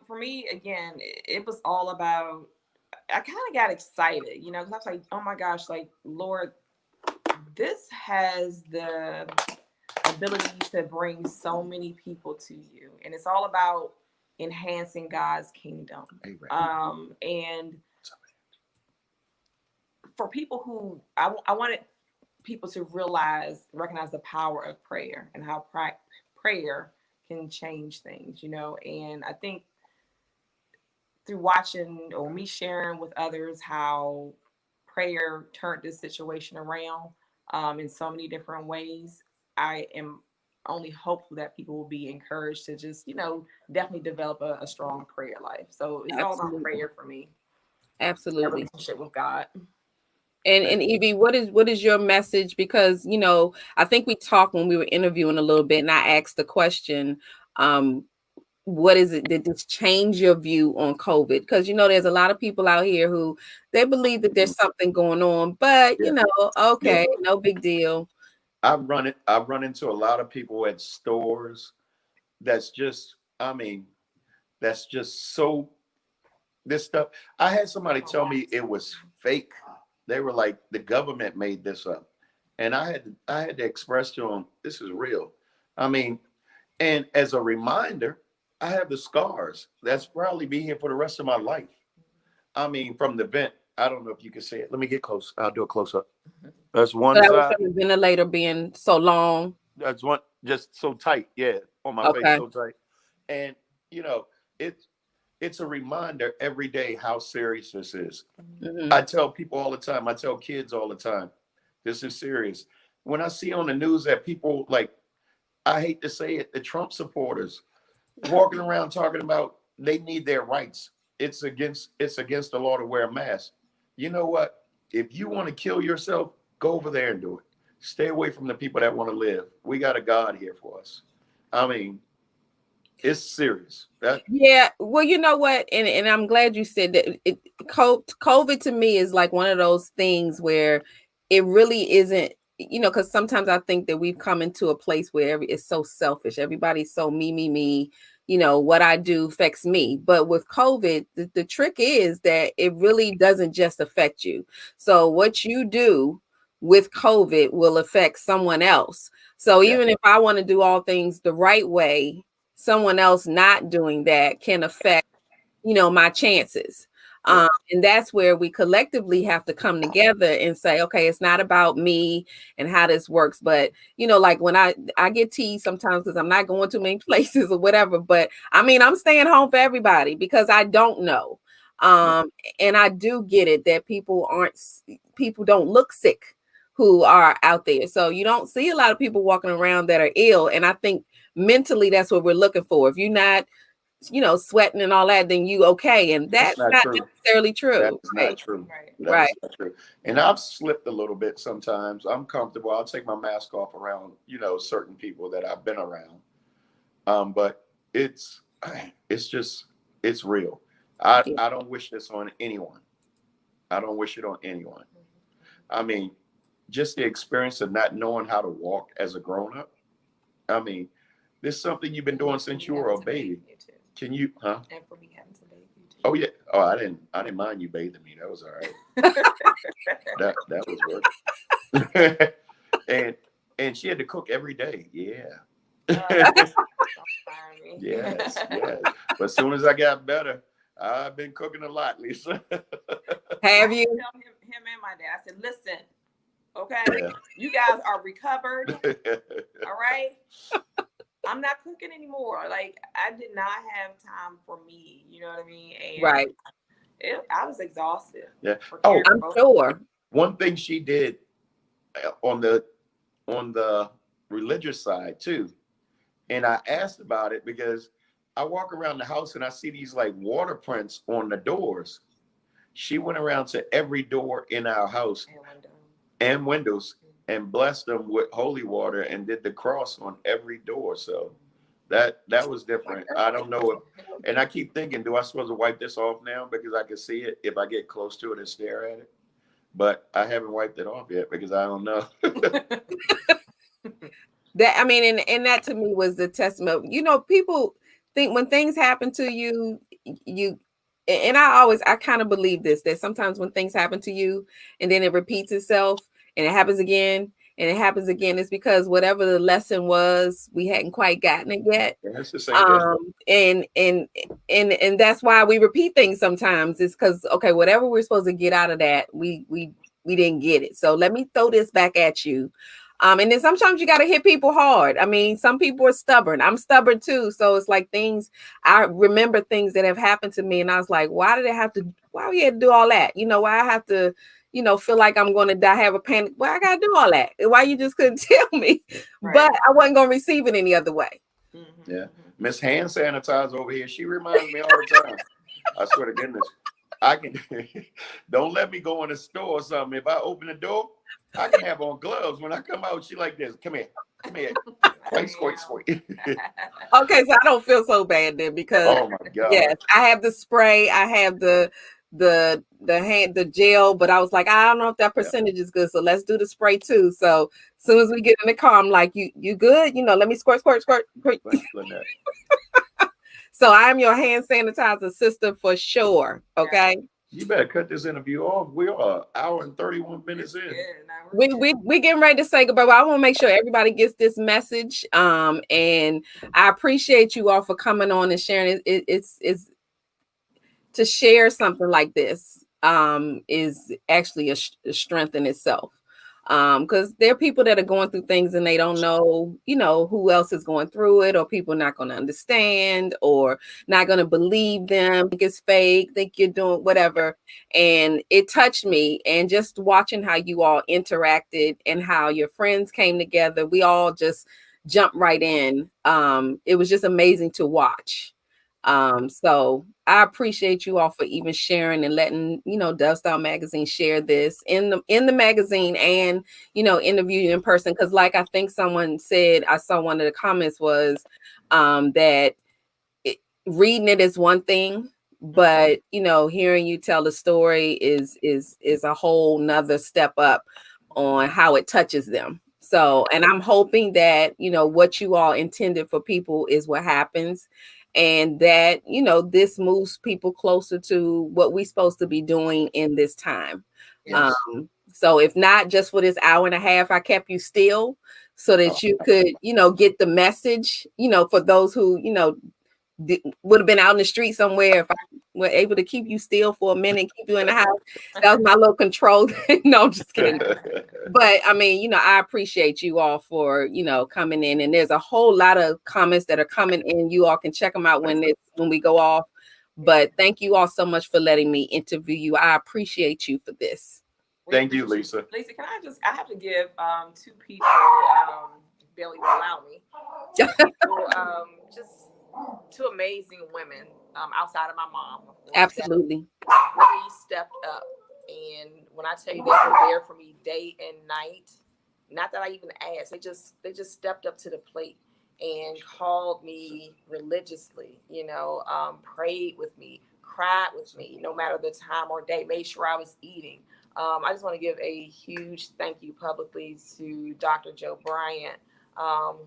For me, again, it was all about, I kind of got excited, because I was like, oh my gosh, like, Lord, this has the ability to bring so many people to you. And it's all about enhancing God's kingdom. And for people who I wanted people to recognize the power of prayer and how prayer can change things, and I think through watching or me sharing with others how prayer turned this situation around in so many different ways, I am only hopeful that people will be encouraged to just, definitely develop a strong prayer life. So it's all about prayer for me. Absolutely. A relationship with God. And Evie, what is your message? Because, I think we talked when we were interviewing a little bit, and I asked the question, what is it? Did this change your view on COVID? Because, there's a lot of people out here who they believe that there's something going on, but, okay, no big deal. I've run into a lot of people at stores that's just, that's just so, this stuff. I had somebody tell me it was fake. They were like, the government made this up. And I had to express to them, this is real. And as a reminder, I have the scars. That's probably be here for the rest of my life. From the vent, I don't know if you can see it. Let me get close. I'll do a close up. That's one that side. Was from the ventilator being so long. That's one, just so tight. Yeah, on my face, so tight. And it's a reminder every day how serious this is. Mm-hmm. I tell people all the time. I tell kids all the time, this is serious. When I see on the news that people, like, I hate to say it, the Trump supporters walking around talking about they need their rights. It's against the law to wear a mask. You know what? If you want to kill yourself, go over there and do it. Stay away from the people that want to live. We got a God here for us. It's serious. Yeah. Well, you know what? And I'm glad you said that. COVID to me is like one of those things where it really isn't, because sometimes I think that we've come into a place where it's so selfish. Everybody's so me. What I do affects me. But with COVID, the trick is that it really doesn't just affect you. So what you do with COVID will affect someone else. So even if I want to do all things the right way, someone else not doing that can affect, my chances. And that's where we collectively have to come together and say, okay, it's not about me and how this works. But, like when I get teased sometimes because I'm not going to many places or whatever, but I'm staying home for everybody because I don't know. And I do get it that people don't look sick who are out there. So you don't see a lot of people walking around that are ill. And I think mentally that's what we're looking for. If you're not, sweating and all that, then you okay. And that's not necessarily true. That's not true. Right. Not true. And I've slipped a little bit sometimes. I'm comfortable. I'll take my mask off around, certain people that I've been around. But it's real. I don't wish this on anyone. I don't wish it on anyone. Just the experience of not knowing how to walk as a grown-up. This is something you've been doing since you were a baby. Can you, huh? And for me having to bathe you too. Oh yeah. Oh, I didn't mind you bathing me. That was all right. that was work. and she had to cook every day. Yeah. Yes. But as soon as I got better, I've been cooking a lot, Lisa. Have you? I tell him and my dad, I said, listen, okay, you guys are recovered. All right. I'm not cooking anymore. Like, I did not have time for me. You know what I mean? And right. I was exhausted. Yeah. Oh, I'm sure. One thing she did on the religious side too, and I asked about it because I walk around the house and I see these like water prints on the doors. She went around to every door in our house and windows and blessed them with holy water and did the cross on every door. So that was different. I don't know and I keep thinking, do I supposed to wipe this off now because I can see it if I get close to it and stare at it? But I haven't wiped it off yet because I don't know. And that to me was the testament. People think when things happen to you, and I kind of believe this, that sometimes when things happen to you and then it repeats itself and it happens again and it happens again, it's because whatever the lesson was, we hadn't quite gotten it yet. That's the same. And that's why we repeat things sometimes. It's because, okay, whatever we're supposed to get out of that, we didn't get it. So let me throw this back at you. And then sometimes you got to hit people hard. I mean, some people are stubborn. I'm stubborn too. So it's like I remember things that have happened to me. And I was like, why we had to do all that? You know, why I have to, feel like I'm going to die, have a panic. Why I got to do all that? Why you just couldn't tell me? Right. But I wasn't going to receive it any other way. Mm-hmm. Yeah. Miss Hand Sanitizer over here. She reminds me all the time. I swear to goodness. I can don't let me go in the store or something. If I open the door, I can have on gloves. When I come out, she like this. Come here. Squirt. Okay, so I don't feel so bad then because oh my God. Yes, I have the spray, I have the gel, but I was like, I don't know if that percentage is good. So let's do the spray too. So as soon as we get in the car, I'm like, you good? Let me squirt. So I am your hand sanitizer sister for sure. Okay. You better cut this interview off. We are an hour and 31 minutes in. We getting ready to say goodbye. But I want to make sure everybody gets this message. And I appreciate you all for coming on and sharing. It's to share something like this is actually a strength in itself. Because there are people that are going through things and they don't know, who else is going through it, or people not going to understand or not going to believe them, think it's fake, think you're doing whatever. And it touched me. And just watching how you all interacted and how your friends came together, we all just jumped right in. It was just amazing to watch. So I appreciate you all for even sharing and letting, Dove Style Magazine share this in the magazine and, interview you in person. Cause like I think someone said, I saw one of the comments was that reading it is one thing, but, hearing you tell the story is a whole nother step up on how it touches them. So, and I'm hoping that, what you all intended for people is what happens. And that, this moves people closer to what we're supposed to be doing in this time. Yes. So if not just for this hour and a half, I kept you still so that you could, get the message, for those who, would have been out in the street somewhere. If I were able to keep you still for a minute, keep you in the house, that was my little control. No, I'm just kidding. But I mean, I appreciate you all for, coming in, and there's a whole lot of comments that are coming in. You all can check them out when we go off. But thank you all so much for letting me interview you. I appreciate you for this. Thank you, Lisa. Lisa, I have to give two people, Billy will allow me, just two amazing women outside of my mom. Absolutely. Really stepped up. And when I tell you they were there for me day and night, not that I even asked, they just stepped up to the plate and called me religiously, prayed with me, cried with me, no matter the time or day, made sure I was eating. I just want to give a huge thank you publicly to Dr. Joe Bryant,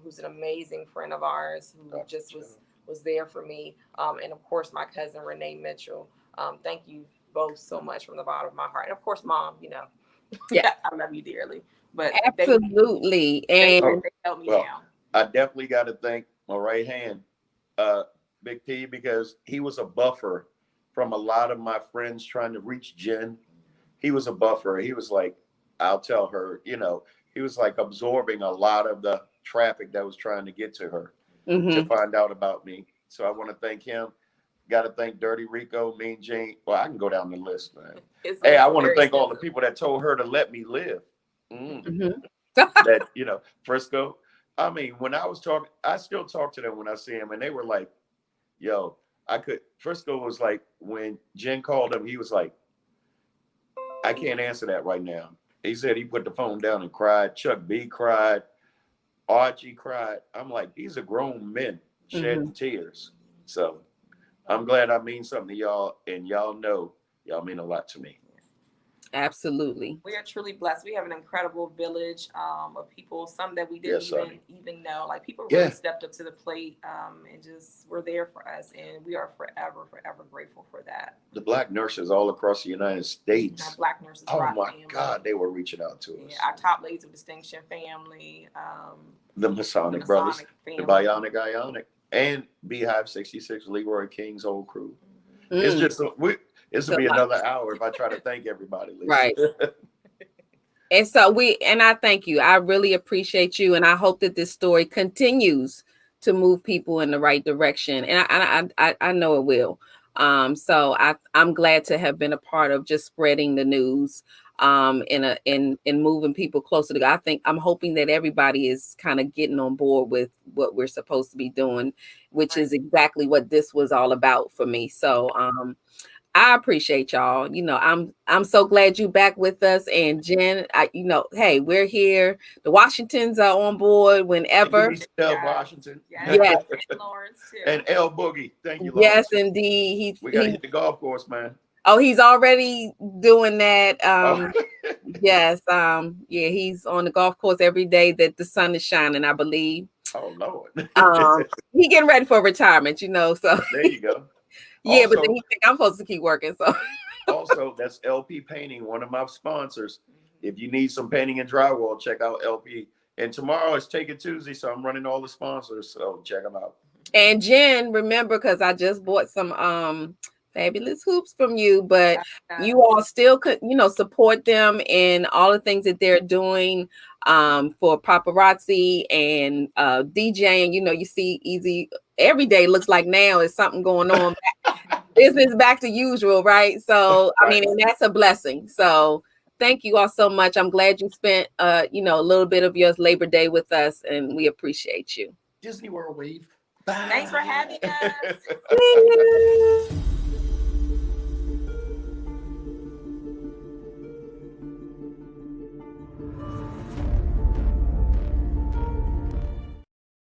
who's an amazing friend of ours, who just was there for me. And of course, my cousin, Renee Mitchell. Thank you both so much from the bottom of my heart. And of course, Mom, yeah, I love you dearly. But absolutely. They helped me down. I definitely got to thank my right hand, Big P, because he was a buffer from a lot of my friends trying to reach Jen. He was a buffer. He was like, I'll tell her, he was like absorbing a lot of the traffic that was trying to get to her to find out about me. So I want to thank him. Got to thank Dirty Rico, Mean Jane. Well, I can go down the list, man. Hey, I want to thank all the people that told her to let me live. That, Frisco. I mean, when I was talking, I still talk to them when I see them, and they were like, yo, Frisco was like, when Jen called him, he was like, I can't answer that right now. He said he put the phone down and cried. Chuck B cried. Archie cried. I'm like, these are grown men shedding tears. So I'm glad I mean something to y'all, and y'all know y'all mean a lot to me. Absolutely. We are truly blessed. We have an incredible village of people, some that we didn't even know. Like, people really stepped up to the plate and just were there for us. And we are forever, forever grateful for that. The Black nurses all across the United States. Our Black nurses. Oh my God, they were reaching out to us. Our Top Ladies of Distinction family. The Masonic Brothers. Family. The Bionic Ionic. And Beehive 66, Leroy King's whole crew. It's just, this will be another hour if I try to thank everybody. Lisa. Right. And so I thank you. I really appreciate you. And I hope that this story continues to move people in the right direction. And I know it will. So I'm glad to have been a part of just spreading the news in moving people closer to God. I'm hoping that everybody is kind of getting on board with what we're supposed to be doing, which is exactly what this was all about for me. So I appreciate y'all. I'm so glad you back with us. And Jen, hey, we're here. The Washingtons are on board whenever. Washington. Yes. And Lawrence too. And L Boogie. Thank you, Lawrence. Yes, indeed. We gotta hit the golf course, man. Oh, he's already doing that. Yes. Yeah, he's on the golf course every day that the sun is shining, I believe. Oh Lord. He getting ready for retirement, so there you go. Yeah, also, but then he think I'm supposed to keep working. So also, that's LP Painting, one of my sponsors. If you need some painting and drywall, check out LP. And tomorrow is Take It Tuesday, so I'm running all the sponsors. So check them out. And Jen, remember, because I just bought some fabulous hoops from you, but you all still could, support them in all the things that they're doing for paparazzi and DJing. You see Easy every day. Looks like now is something going on. Business back to usual, right? So I mean, and that's a blessing. So thank you all so much. I'm glad you spent a little bit of your Labor Day with us, and we appreciate you. Disney World wave. Bye. Thanks for having us.